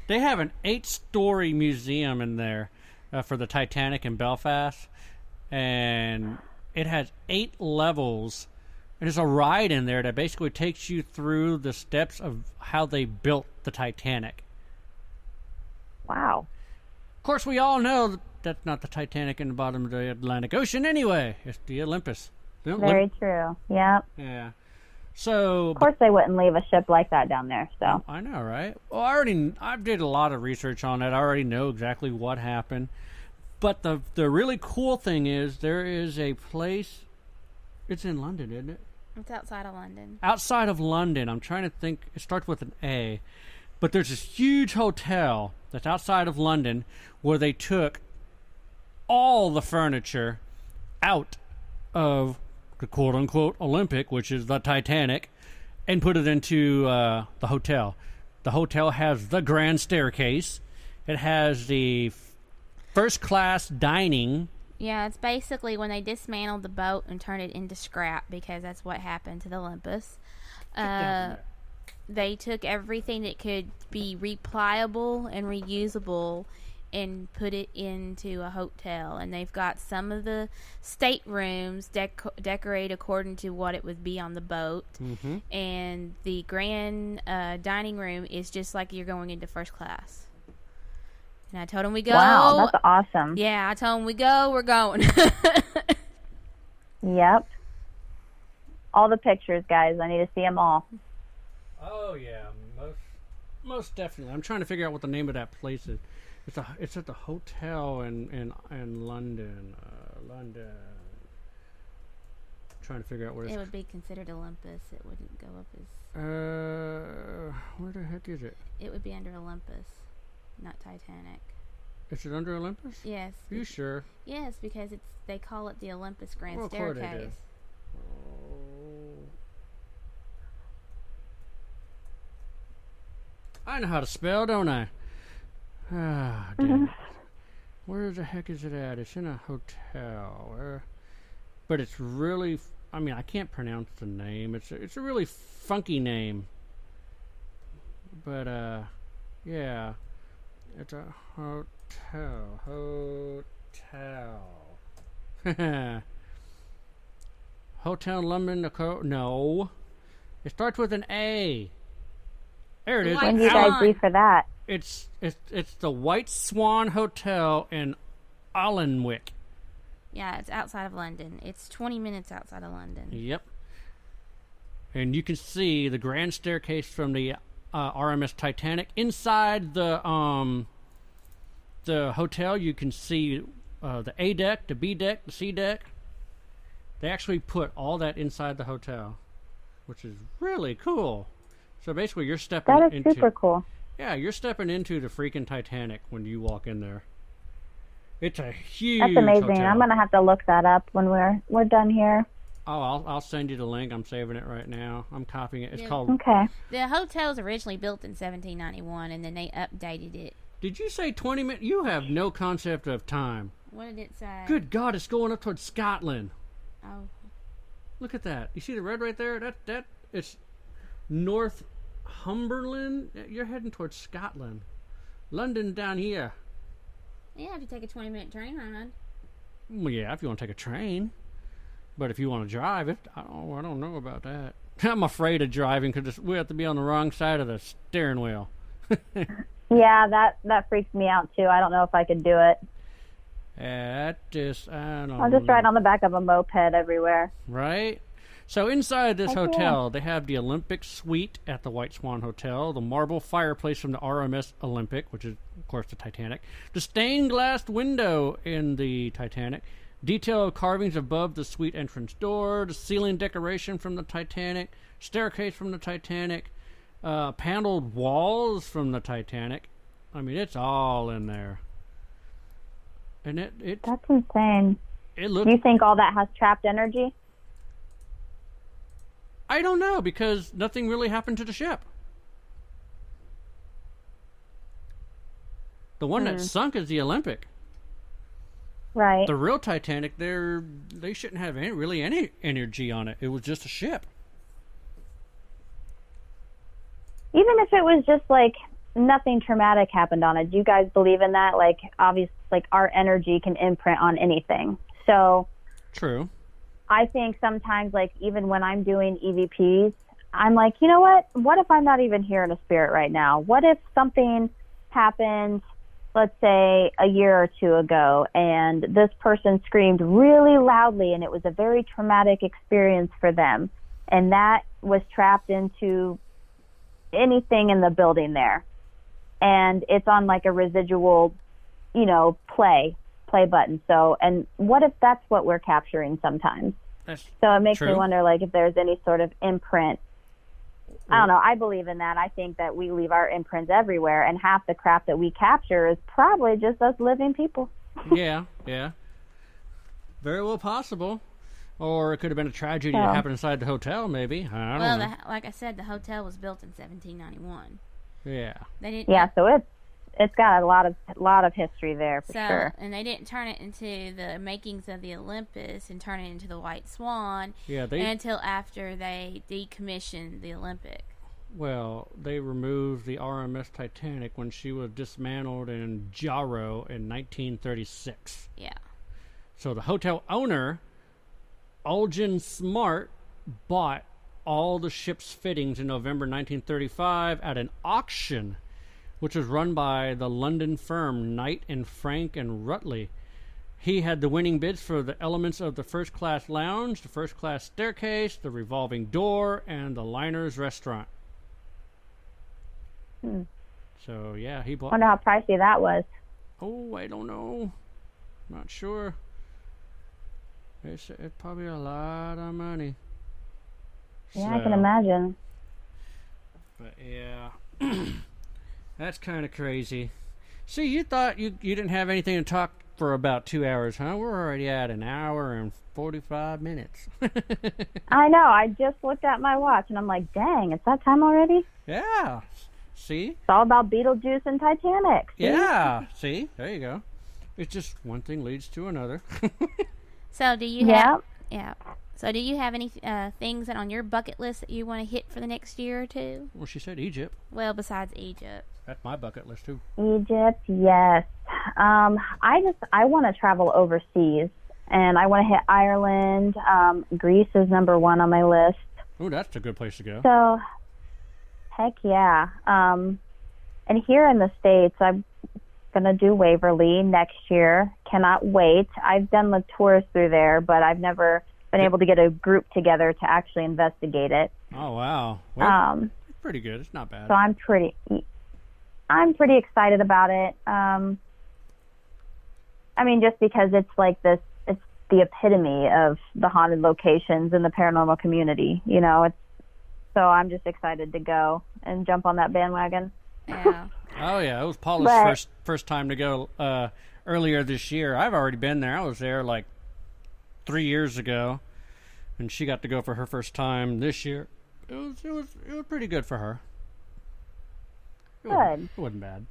They have an 8-story museum in there for the Titanic in Belfast, and it has 8 levels. And there's a ride in there that basically takes you through the steps of how they built the Titanic. Wow. Of course, we all know that's not the Titanic in the bottom of the Atlantic Ocean anyway. It's the Olympus. Very true. Yep. Yeah. So, of course they wouldn't leave a ship like that down there. So I know, right? Well, I did a lot of research on it. I already know exactly what happened. But the really cool thing is there is a place. It's in London, isn't it? It's outside of London. Outside of London. I'm trying to think. It starts with an A. But there's this huge hotel that's outside of London where they took all the furniture out of the quote-unquote Olympic, which is the Titanic, and put it into the hotel. The hotel has the grand staircase. It has the first-class dining. Yeah, it's basically when they dismantled the boat and turned it into scrap, because that's what happened to the Olympus. They took everything that could be repliable and reusable and put it into a hotel. And they've got some of the staterooms decorated according to what it would be on the boat. Mm-hmm. And the grand dining room is just like you're going into first class. And I told him we go. Wow, that's awesome. Yeah, I told him we go, we're going. Yep. All the pictures, guys. I need to see them all. Oh, yeah. Most definitely. I'm trying to figure out what the name of that place is. It's at the hotel in London. London. I'm trying to figure out where it would be considered Olympus. It wouldn't go up as... where the heck is it? It would be under Olympus, not Titanic. Is it under Olympus? Yes. Are you sure? Yes, because they call it the Olympus Grand Staircase. I know how to spell, don't I? Ah, damn it. Where the heck is it at? It's in a hotel. But it's really... I mean, I can't pronounce the name. It's a really funky name. But, yeah. It's a hotel. Hotel London... No. It starts with an A. There it is. When do you guys leave for that? It's the White Swan Hotel in Alnwick. Yeah, it's outside of London. It's 20 minutes outside of London. Yep. And you can see the grand staircase from the RMS Titanic. Inside the hotel, you can see the A deck, the B deck, the C deck. They actually put all that inside the hotel, which is really cool. So basically, you're stepping into... That is super cool. Yeah, you're stepping into the freaking Titanic when you walk in there. It's a huge That's amazing. hotel. I'm going to have to look that up when we're done here. Oh, I'll send you the link. I'm saving it right now. I'm copying it. It's called... Okay. The hotel was originally built in 1791, and then they updated it. Did you say 20 minutes? You have no concept of time. What did it say? Good God, it's going up towards Scotland. Oh. Look at that. You see the red right there? That it's Northumberland. You're heading towards Scotland. London down here. Yeah, if you take a 20-minute train ride. Well, yeah, if you want to take a train. But if you want to drive it, I don't know about that. I'm afraid of driving because we have to be on the wrong side of the steering wheel. Yeah, that freaks me out too. I don't know if I could do it. I don't know. I'll just ride on the back of a moped everywhere. Right? So inside this Heck hotel, yeah. they have the Olympic Suite at the White Swan Hotel, the marble fireplace from the RMS Olympic, which is, of course, the Titanic, the stained glass window in the Titanic, detailed carvings above the suite entrance door, the ceiling decoration from the Titanic, staircase from the Titanic, paneled walls from the Titanic. I mean, it's all in there. And That's insane. It looks... You think all that has trapped energy? I don't know, because nothing really happened to the ship. The one that sunk is the Olympic. Right. The real Titanic, they shouldn't have really any energy on it. It was just a ship. Even if it was just like nothing traumatic happened on it, do you guys believe in that? Like, obviously, like our energy can imprint on anything. So true. I think sometimes, like, even when I'm doing EVPs, I'm like, you know what? What if I'm not even here in a spirit right now? What if something happened, let's say, a year or two ago, and this person screamed really loudly, and it was a very traumatic experience for them, and that was trapped into anything in the building there, and it's on like a residual, play button. So, and what if that's what we're capturing sometimes? So it makes me wonder, like, if there's any sort of imprint. I don't know. I believe in that. I think that we leave our imprints everywhere, and half the crap that we capture is probably just us living people. Yeah. Very well possible. Or it could have been a tragedy that happened inside the hotel, maybe. I don't know. Like I said, the hotel was built in 1791. Yeah. They didn't. Yeah, so it's got a lot of history there for sure. And they didn't turn it into the makings of the Olympus and turn it into the White Swan until after they decommissioned the Olympic. Well, they removed the RMS Titanic when she was dismantled in Jarrow in 1936. Yeah. So the hotel owner, Algin Smart, bought all the ship's fittings in November 1935 at an auction, which was run by the London firm Knight and Frank and Rutley. He had the winning bids for the elements of the first-class lounge, the first-class staircase, the revolving door, and the Liners restaurant. So, yeah, he bought... I wonder how pricey that was. Oh, I don't know. Not sure. It's probably a lot of money. Yeah, I can imagine. But, yeah... That's kind of crazy. See, you thought you didn't have anything to talk for about 2 hours, huh? We're already at an hour and 45 minutes. I know. I just looked at my watch, and I'm like, dang, it's that time already? Yeah. See? It's all about Beetlejuice and Titanic. See? Yeah. See? There you go. It's just one thing leads to another. So do you have... Yeah. So do you have any things that on your bucket list that you want to hit for the next year or two? Well, she said Egypt. Well, besides Egypt. That's my bucket list, too. Egypt, yes. I want to travel overseas, and I want to hit Ireland. Greece is number one on my list. Oh, that's a good place to go. So, heck yeah. And here in the States, I'm going to do Waverly next year. Cannot wait. I've done the tours through there, but I've never been able to get a group together to actually investigate it. Oh, wow. Well, it's pretty good. It's not bad. So I'm pretty excited about it. I mean, just because it's like this, it's the epitome of the haunted locations in the paranormal community, so I'm just excited to go and jump on that bandwagon. Yeah. Oh, yeah. It was Paula's first time to go earlier this year. I've already been there. I was there like 3 years ago, and she got to go for her first time this year. It was pretty good for her. Good. It wasn't bad.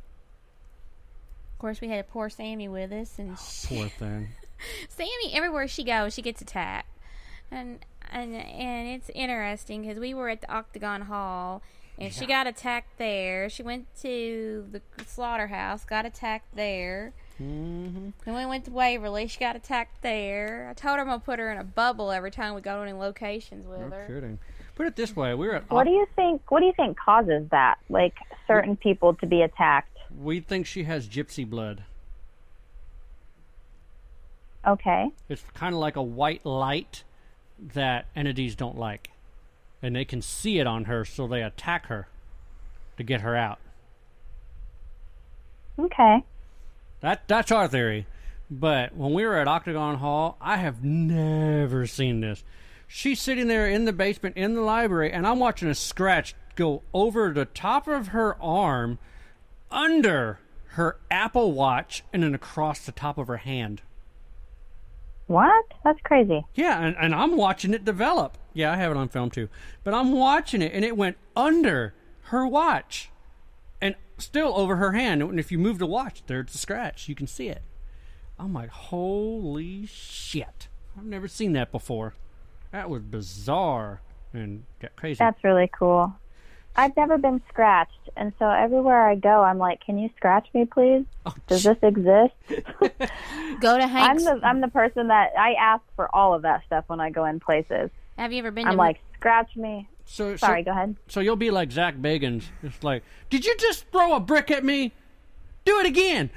Of course, we had poor Sammy with us, and Poor thing. Sammy, everywhere she goes, she gets attacked, and it's interesting because we were at the Octagon Hall, and she got attacked there. She went to the slaughterhouse, got attacked there. Mm-hmm. Then we went to Waverly. She got attacked there. I told her I'm gonna put her in a bubble every time we go to any locations with her. No kidding. Put it this way: we were at. What do you think causes that? Like certain people to be attacked? We think she has gypsy blood. Okay. It's kind of like a white light that entities don't like, and they can see it on her, so they attack her to get her out. Okay. That's our theory. But when we were at Octagon Hall, I have never seen this. She's sitting there in the basement in the library, and I'm watching a scratch go over the top of her arm, under her Apple Watch, and then across the top of her hand. What? That's crazy. Yeah, and I'm watching it develop. Yeah, I have it on film too. But I'm watching it, and it went under her watch and still over her hand. And if you move the watch, there's the scratch. You can see it. I'm like, holy shit. I've never seen that before. That was bizarre and got crazy. That's really cool. I've never been scratched, and so everywhere I go, I'm like, "Can you scratch me, please? Does this exist?" Go to Hank's. I'm the person that I ask for all of that stuff when I go in places. Have you ever been? I'm like, scratch me. Sorry, go ahead. So you'll be like Zach Bagans. It's like, did you just throw a brick at me? Do it again.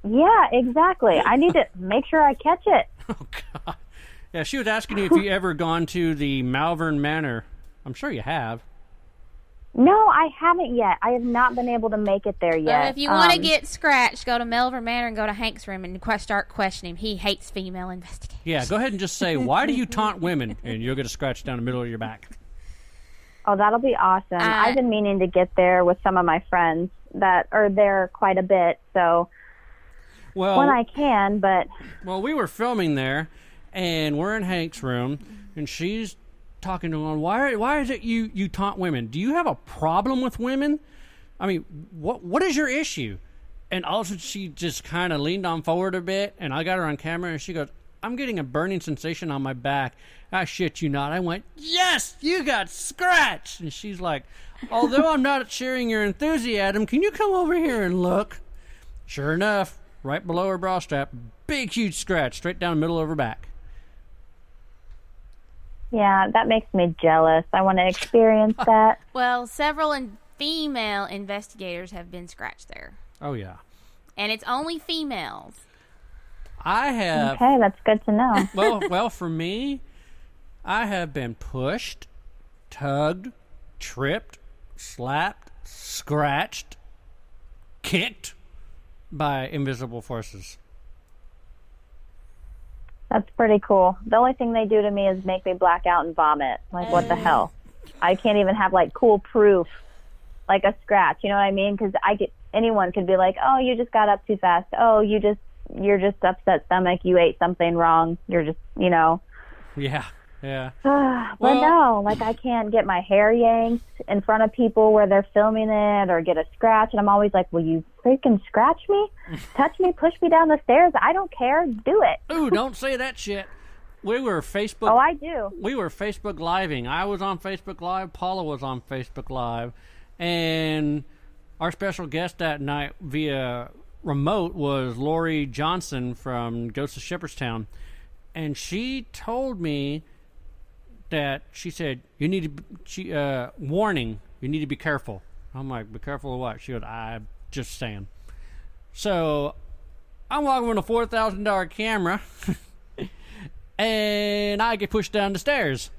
Yeah, exactly. I need to make sure I catch it. Oh God. Yeah, she was asking you if you ever gone to the Malvern Manor. I'm sure you have. No, I haven't yet. I have not been able to make it there yet. If you want to get scratched, go to Melvin Manor and go to Hank's room and start questioning him. He hates female investigators. Yeah, go ahead and just say, "Why do you taunt women?" and you'll get a scratch down the middle of your back. Oh, that'll be awesome. I've been meaning to get there with some of my friends that are there quite a bit, so when I can, but... Well, we were filming there, and we're in Hank's room, and she's talking to him, why is it you taunt women? Do you have a problem with women? I mean, what is your issue? And also she just kind of leaned on forward a bit, and I got her on camera, and she goes, "I'm getting a burning sensation on my back." I shit you not. I went, "Yes, you got scratched." And she's like, "Although I'm not sharing your enthusiasm, can you come over here and look?" Sure enough, right below her bra strap, big huge scratch straight down the middle of her back. Yeah, that makes me jealous. I want to experience that. Well, several female investigators have been scratched there. Oh, yeah. And it's only females. I have... Okay, that's good to know. Well, for me, I have been pushed, tugged, tripped, slapped, scratched, kicked by invisible forces. That's pretty cool. The only thing they do to me is make me black out and vomit. Like, what the hell? I can't even have, like, cool proof, like a scratch. You know what I mean? Because anyone could be like, "Oh, you just got up too fast. Oh, you're just upset stomach. You ate something wrong. You're just, you know." Yeah, yeah. But no, like, I can't get my hair yanked in front of people where they're filming it or get a scratch. And I'm always like, "Will you freaking scratch me? Touch me? Push me down the stairs? I don't care. Do it." Ooh, don't say that shit. We were Facebook... Oh, I do. We were Facebook Living. I was on Facebook Live. Paula was on Facebook Live. And our special guest that night via remote was Lori Johnson from Ghost of Shepherdstown. And she told me that she said, warning, you need to be careful. I'm like, be careful of what? She goes, "I'm just saying." So I'm walking with a $4,000 camera, and I get pushed down the stairs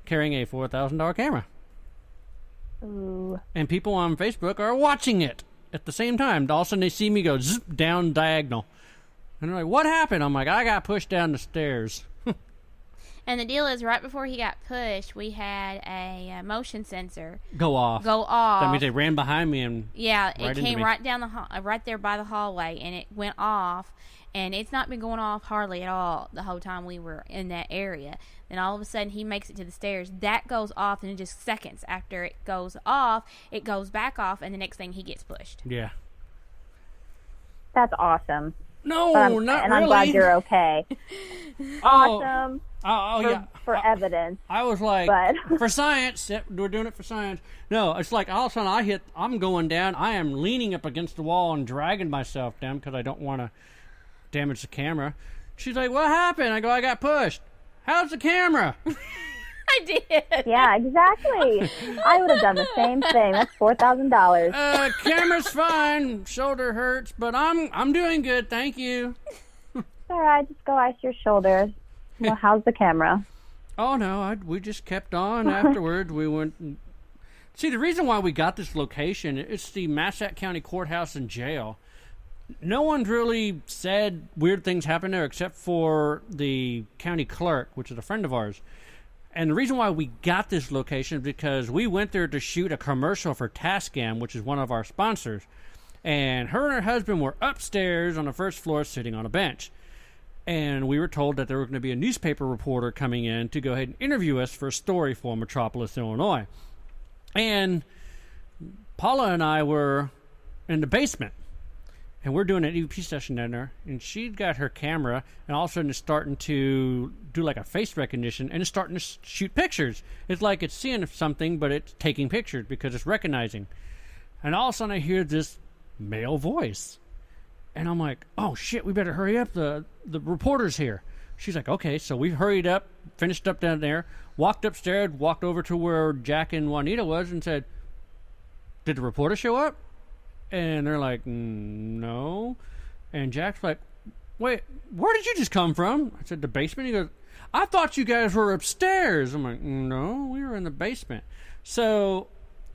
carrying a $4,000 camera. Ooh. And people on Facebook are watching it at the same time. All of a sudden they see me go zip down diagonal. And they're like, "What happened?" I'm like, "I got pushed down the stairs." And the deal is, right before he got pushed, we had a motion sensor go off. That means they ran behind me and it came right down right there by the hallway, and it went off. And it's not been going off hardly at all the whole time we were in that area. Then all of a sudden he makes it to the stairs. That goes off, and in just seconds after it goes off, it goes back off, and the next thing he gets pushed. Yeah. That's awesome. No, not really. And I'm glad you're okay. Awesome. For evidence. I was like, for science. Yep, we're doing it for science. No, it's like all of a sudden I'm going down. I am leaning up against the wall and dragging myself down because I don't want to damage the camera. She's like, what happened? I go, I got pushed. How's the camera? I did. Yeah, exactly. I would have done the same thing. That's $4,000. Camera's fine. Shoulder hurts, but I'm doing good. Thank you. All right, just go ice your shoulders. Well, how's the camera? Oh no, we just kept on. Afterward, we went. See, the reason why we got this location, it's the Massac County Courthouse and Jail. No one's really said weird things happen there except for the county clerk, which is a friend of ours. And the reason why we got this location is because we went there to shoot a commercial for Tascam, which is one of our sponsors. And her husband were upstairs on the first floor sitting on a bench. And we were told that there was going to be a newspaper reporter coming in to go ahead and interview us for a story for Metropolis, Illinois. And Paula and I were in the basement. And we're doing an EVP session down there, and she'd got her camera, and all of a sudden it's starting to do like a face recognition, and it's starting to shoot pictures. It's like it's seeing something, but it's taking pictures because it's recognizing. And all of a sudden I hear this male voice. And I'm like, oh shit, we better hurry up. The reporter's here. She's like, okay. So we hurried up, finished up down there, walked upstairs, walked over to where Jack and Juanita was, and said, did the reporter show up? And they're like, no. And Jack's like, wait, where did you just come from? I said, the basement. He goes, I thought you guys were upstairs. I'm like, no, we were in the basement. So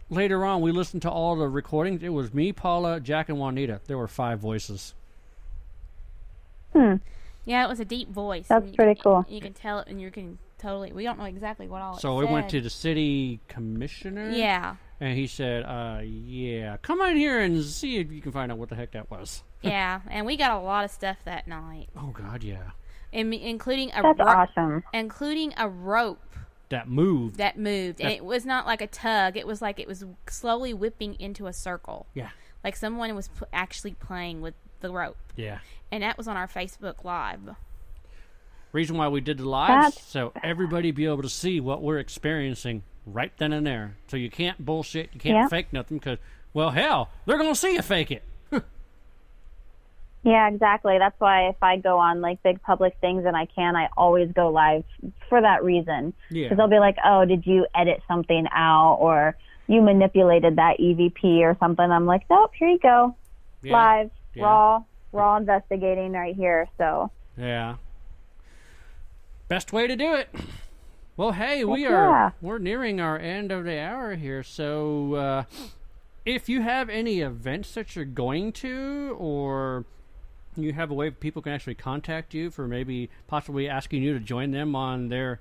later on, we listened to all the recordings. It was me, Paula, Jack, and Juanita. There were 5 voices. Yeah, it was a deep voice. That's pretty cool. You can tell it, and you can totally. We don't know exactly what all. So it we went said. to the city commissioner. Yeah. And he said, yeah, come on here and see if you can find out what the heck that was. Yeah, and we got a lot of stuff that night. Oh, God, yeah. Including a That's awesome. Including a rope. That moved. And it was not like a tug. It was like it was slowly whipping into a circle. Yeah. Like someone was actually playing with the rope. Yeah. And that was on our Facebook Live. Reason why we did the lives, so everybody be able to see what we're experiencing right then and there. So you can't bullshit, you can't fake nothing, because, well, hell, they're going to see you fake it. Yeah, exactly. That's why if I go on like big public things and I always go live for that reason. Yeah. Because they'll be like, oh, did you edit something out, or you manipulated that EVP or something? I'm like, nope, here you go. Yeah. Live, Yeah. raw investigating right here. So Yeah. Best way to do it. Well, hey, Yeah. we're nearing our end of the hour here, so if you have any events that you're going to, or you have a way people can actually contact you for maybe possibly asking you to join them on their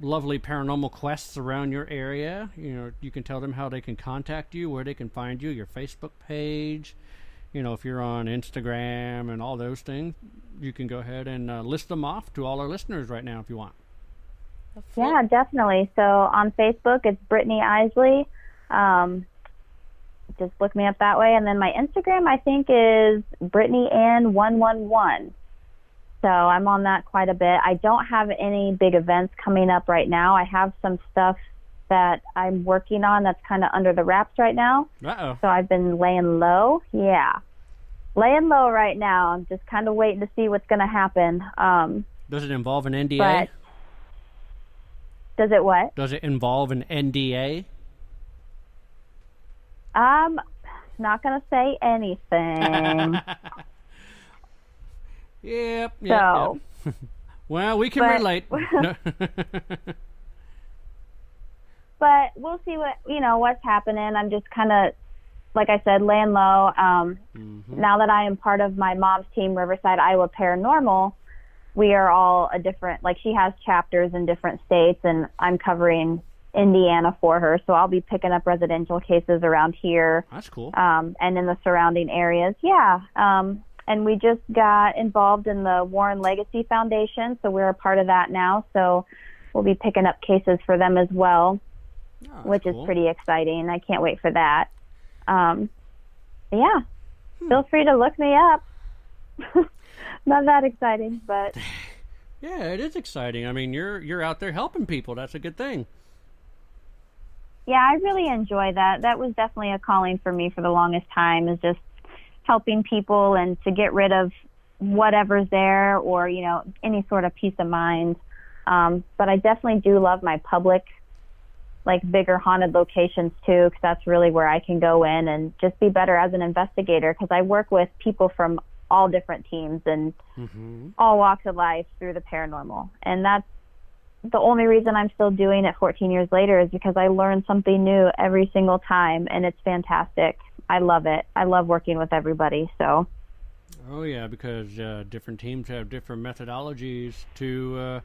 lovely paranormal quests around your area, you can tell them how they can contact you, where they can find you, your Facebook page, if you're on Instagram and all those things, you can go ahead and list them off to all our listeners right now if you want. yeah, definitely. So on Facebook, it's Brittney Isley. Just look me up that way. And then my Instagram, I think, is BrittneyAnn111. So I'm on that quite a bit. I don't have any big events coming up right now. I have some stuff that I'm working on that's kind of under the wraps right now. Uh-oh. So I've been laying low. Yeah. Laying low right now. I'm just kind of waiting to see what's going to happen. Does it involve an NDA? But does it what? Does it involve an NDA? Not going to say anything. Yep. So, well, we can relate. But we'll see what's happening. I'm just kind of, like I said, laying low. Now that I am part of my mom's team, Riverside Iowa Paranormal, we are all a different, like she has chapters in different states, and I'm covering Indiana for her. So I'll be picking up residential cases around here. That's cool. And in the surrounding areas. Yeah. And we just got involved in the Warren Legacy Foundation. So we're a part of that now. So we'll be picking up cases for them as well, which is pretty exciting. I can't wait for that. Yeah. Feel free to look me up. Not that exciting, but yeah, it is exciting. I mean, you're out there helping people. That's a good thing. Yeah, I really enjoy that. That was definitely a calling for me for the longest time, is just helping people and to get rid of whatever's there, or, you know, any sort of peace of mind. But I definitely do love my public, like bigger haunted locations too, because that's really where I can go in and just be better as an investigator, because I work with people from all different teams and all walks of life through the paranormal. And that's the only reason I'm still doing it 14 years later, is because I learn something new every single time, and it's fantastic. I love it. I love working with everybody. So. Oh yeah, because different teams have different methodologies to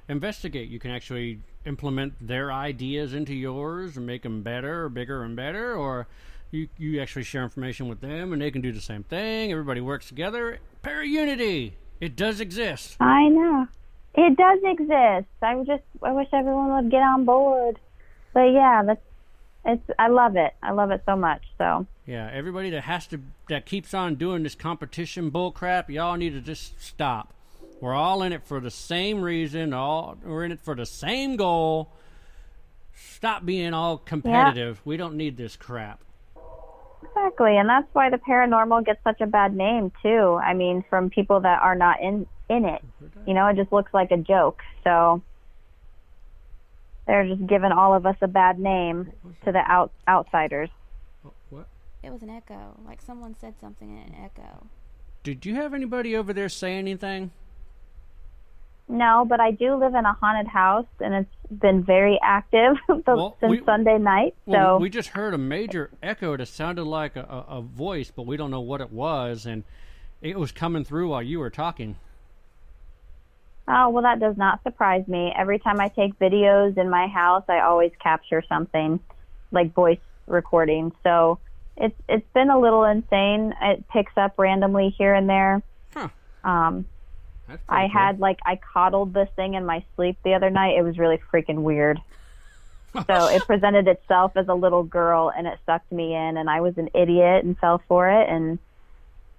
investigate. You can actually implement their ideas into yours and make them better, bigger and better, or you actually share information with them and they can do the same thing. Everybody works together. Para-unity. It does exist. I know. It does exist. I wish everyone would get on board. But yeah, I love it. I love it so much. So yeah, everybody that keeps on doing this competition bull crap, y'all need to just stop. We're all in it for the same reason. We're in it for the same goal. Stop being all competitive. We don't need this crap. Exactly, and that's why the paranormal gets such a bad name too. I mean, from people that are not in it. You know, it just looks like a joke. So they're just giving all of us a bad name to the outsiders. What? It was an echo. Like someone said something in an echo. Did you have anybody over there say anything? No, but I do live in a haunted house, and it's been very active since Sunday night. So we just heard a major echo that sounded like a voice, but we don't know what it was, and it was coming through while you were talking. Oh, well, that does not surprise me. Every time I take videos in my house, I always capture something, like voice recording. So it's been a little insane. It picks up randomly here and there. Huh. I had, I coddled this thing in my sleep the other night. It was really freaking weird. So it presented itself as a little girl, and it sucked me in, and I was an idiot and fell for it, and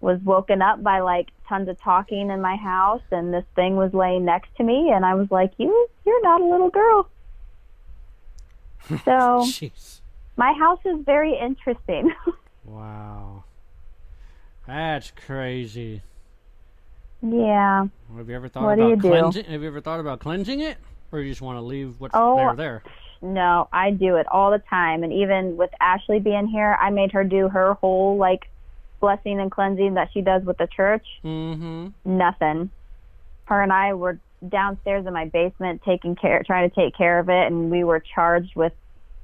was woken up by, tons of talking in my house, and this thing was laying next to me, and I was like, you're not a little girl. So Jeez. My house is very interesting. Wow. That's crazy. Yeah. Have you ever thought about cleansing? Have you ever thought about cleansing it, or you just want to leave what's there? No, I do it all the time, and even with Ashley being here, I made her do her whole blessing and cleansing that she does with the church. Nothing. Her and I were downstairs in my basement trying to take care of it, and we were charged with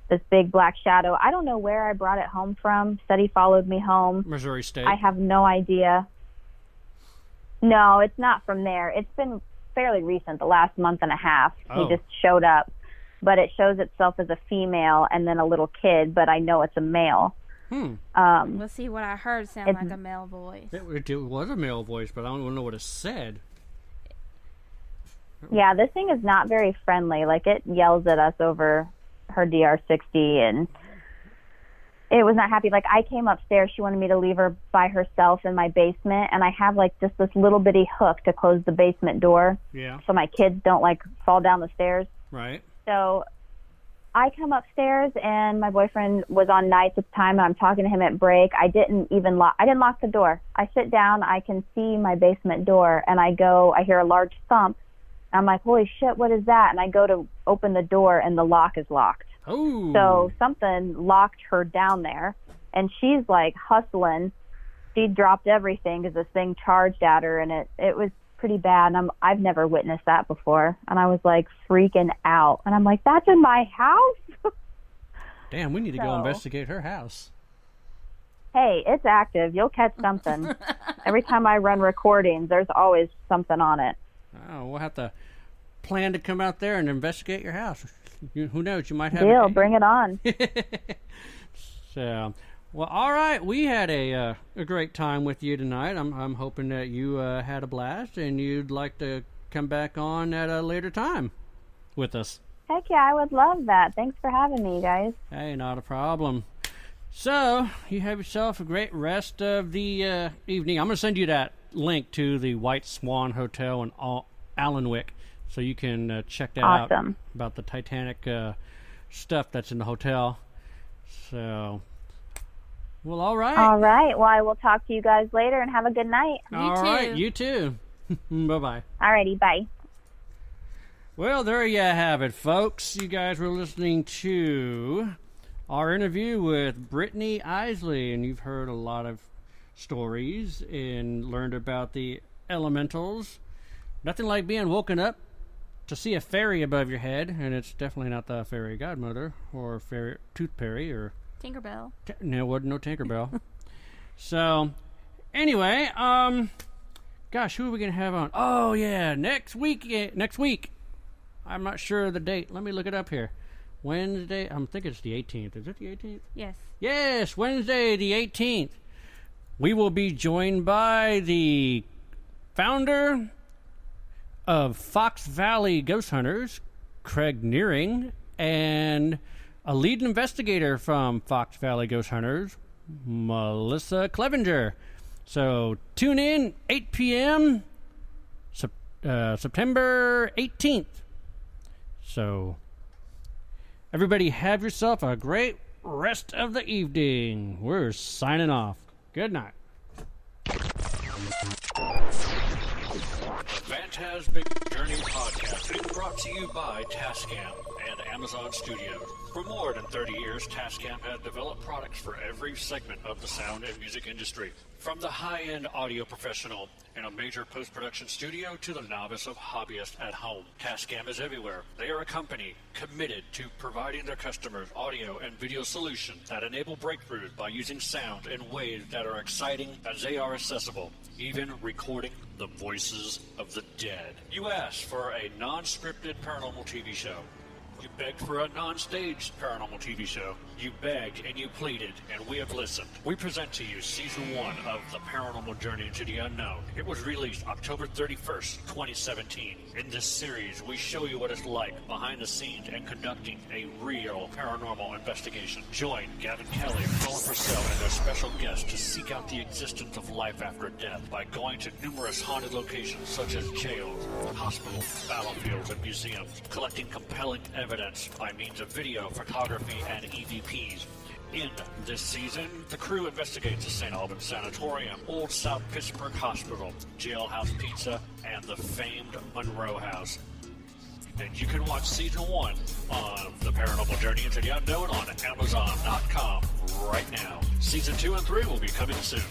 this big black shadow. I don't know where I brought it home from. Said he followed me home. Missouri State. I have no idea. No, it's not from there. It's been fairly recent, the last month and a half. Oh. He just showed up. But it shows itself as a female and then a little kid, but I know it's a male. Let's see, what I heard sounded like a male voice. It was a male voice, but I don't know what it said. Yeah, this thing is not very friendly. It yells at us over her DR60, and it was not happy. I came upstairs, she wanted me to leave her by herself in my basement, and I have just this little bitty hook to close the basement door. Yeah. So my kids don't fall down the stairs. Right. So I come upstairs, and my boyfriend was on nights at the time, and I'm talking to him at break. I didn't lock the door. I sit down, I can see my basement door, and I hear a large thump. I'm like, holy shit, what is that? And I go to open the door, and the lock is locked. Oh. So something locked her down there, and she's hustling. She dropped everything because this thing charged at her, and it was pretty bad. And I've never witnessed that before, and I was freaking out. And I'm like, that's in my house? Damn, we need to go investigate her house. Hey, it's active. You'll catch something. Every time I run recordings, there's always something on it. Oh, we'll have to plan to come out there and investigate your house. Who knows? You might have. Deal. Bring it on. So, well, all right. We had a great time with you tonight. I'm hoping that you had a blast and you'd like to come back on at a later time with us. Heck yeah, I would love that. Thanks for having me, guys. Hey, not a problem. So, you have yourself a great rest of the evening. I'm going to send you that link to the White Swan Hotel in Allenwick so you can check that out about the Titanic stuff that's in the hotel. So, well, all right. All right. Well, I will talk to you guys later and have a good night. All right, you too. Bye-bye. All righty, bye. Well, there you have it, folks. You guys were listening to our interview with Brittney Isley, and you've heard a lot of stories and learned about the elementals. Nothing like being woken up to see a fairy above your head, and it's definitely not the fairy godmother or fairy tooth fairy or Tinkerbell. No, it wasn't no Tinkerbell. So, anyway, gosh, who are we gonna have on? Oh yeah, next week. I'm not sure of the date. Let me look it up here. Wednesday, I'm thinking it's the 18th. Is it the 18th? Yes. Yes, Wednesday the 18th. We will be joined by the founder of Fox Valley Ghost Hunters, Craig Nearing, and a lead investigator from Fox Valley Ghost Hunters, Melissa Clevenger. So tune in, 8 p.m., September 18th. So, everybody have yourself a great rest of the evening. We're signing off. Good night. The Phantasmic Journey Podcast is brought to you by Tascam and Amazon Studios. For more than 30 years, Tascam has developed products for every segment of the sound and music industry. From the high-end audio professional in a major post-production studio to the novice of hobbyist at home, Tascam is everywhere. They are a company committed to providing their customers audio and video solutions that enable breakthroughs by using sound in ways that are exciting as they are accessible, even recording the voices of the dead. You asked for a non-scripted paranormal TV show. You begged for a non-staged paranormal TV show. You begged and you pleaded, and we have listened. We present to you Season 1 of The Paranormal Journey into the Unknown. It was released October 31st, 2017. In this series, we show you what it's like behind the scenes and conducting a real paranormal investigation. Join Gavin Kelly, Colin Purcell, and their special guests to seek out the existence of life after death by going to numerous haunted locations such as jails, hospitals, battlefields, and museums, collecting compelling evidence by means of video, photography, and EVPs. In this season, the crew investigates the St. Albans Sanatorium, Old South Pittsburgh Hospital, Jailhouse Pizza, and the famed Monroe House. And you can watch Season 1 of The Paranormal Journey into the Unknown on Amazon.com right now. Season 2 and 3 will be coming soon.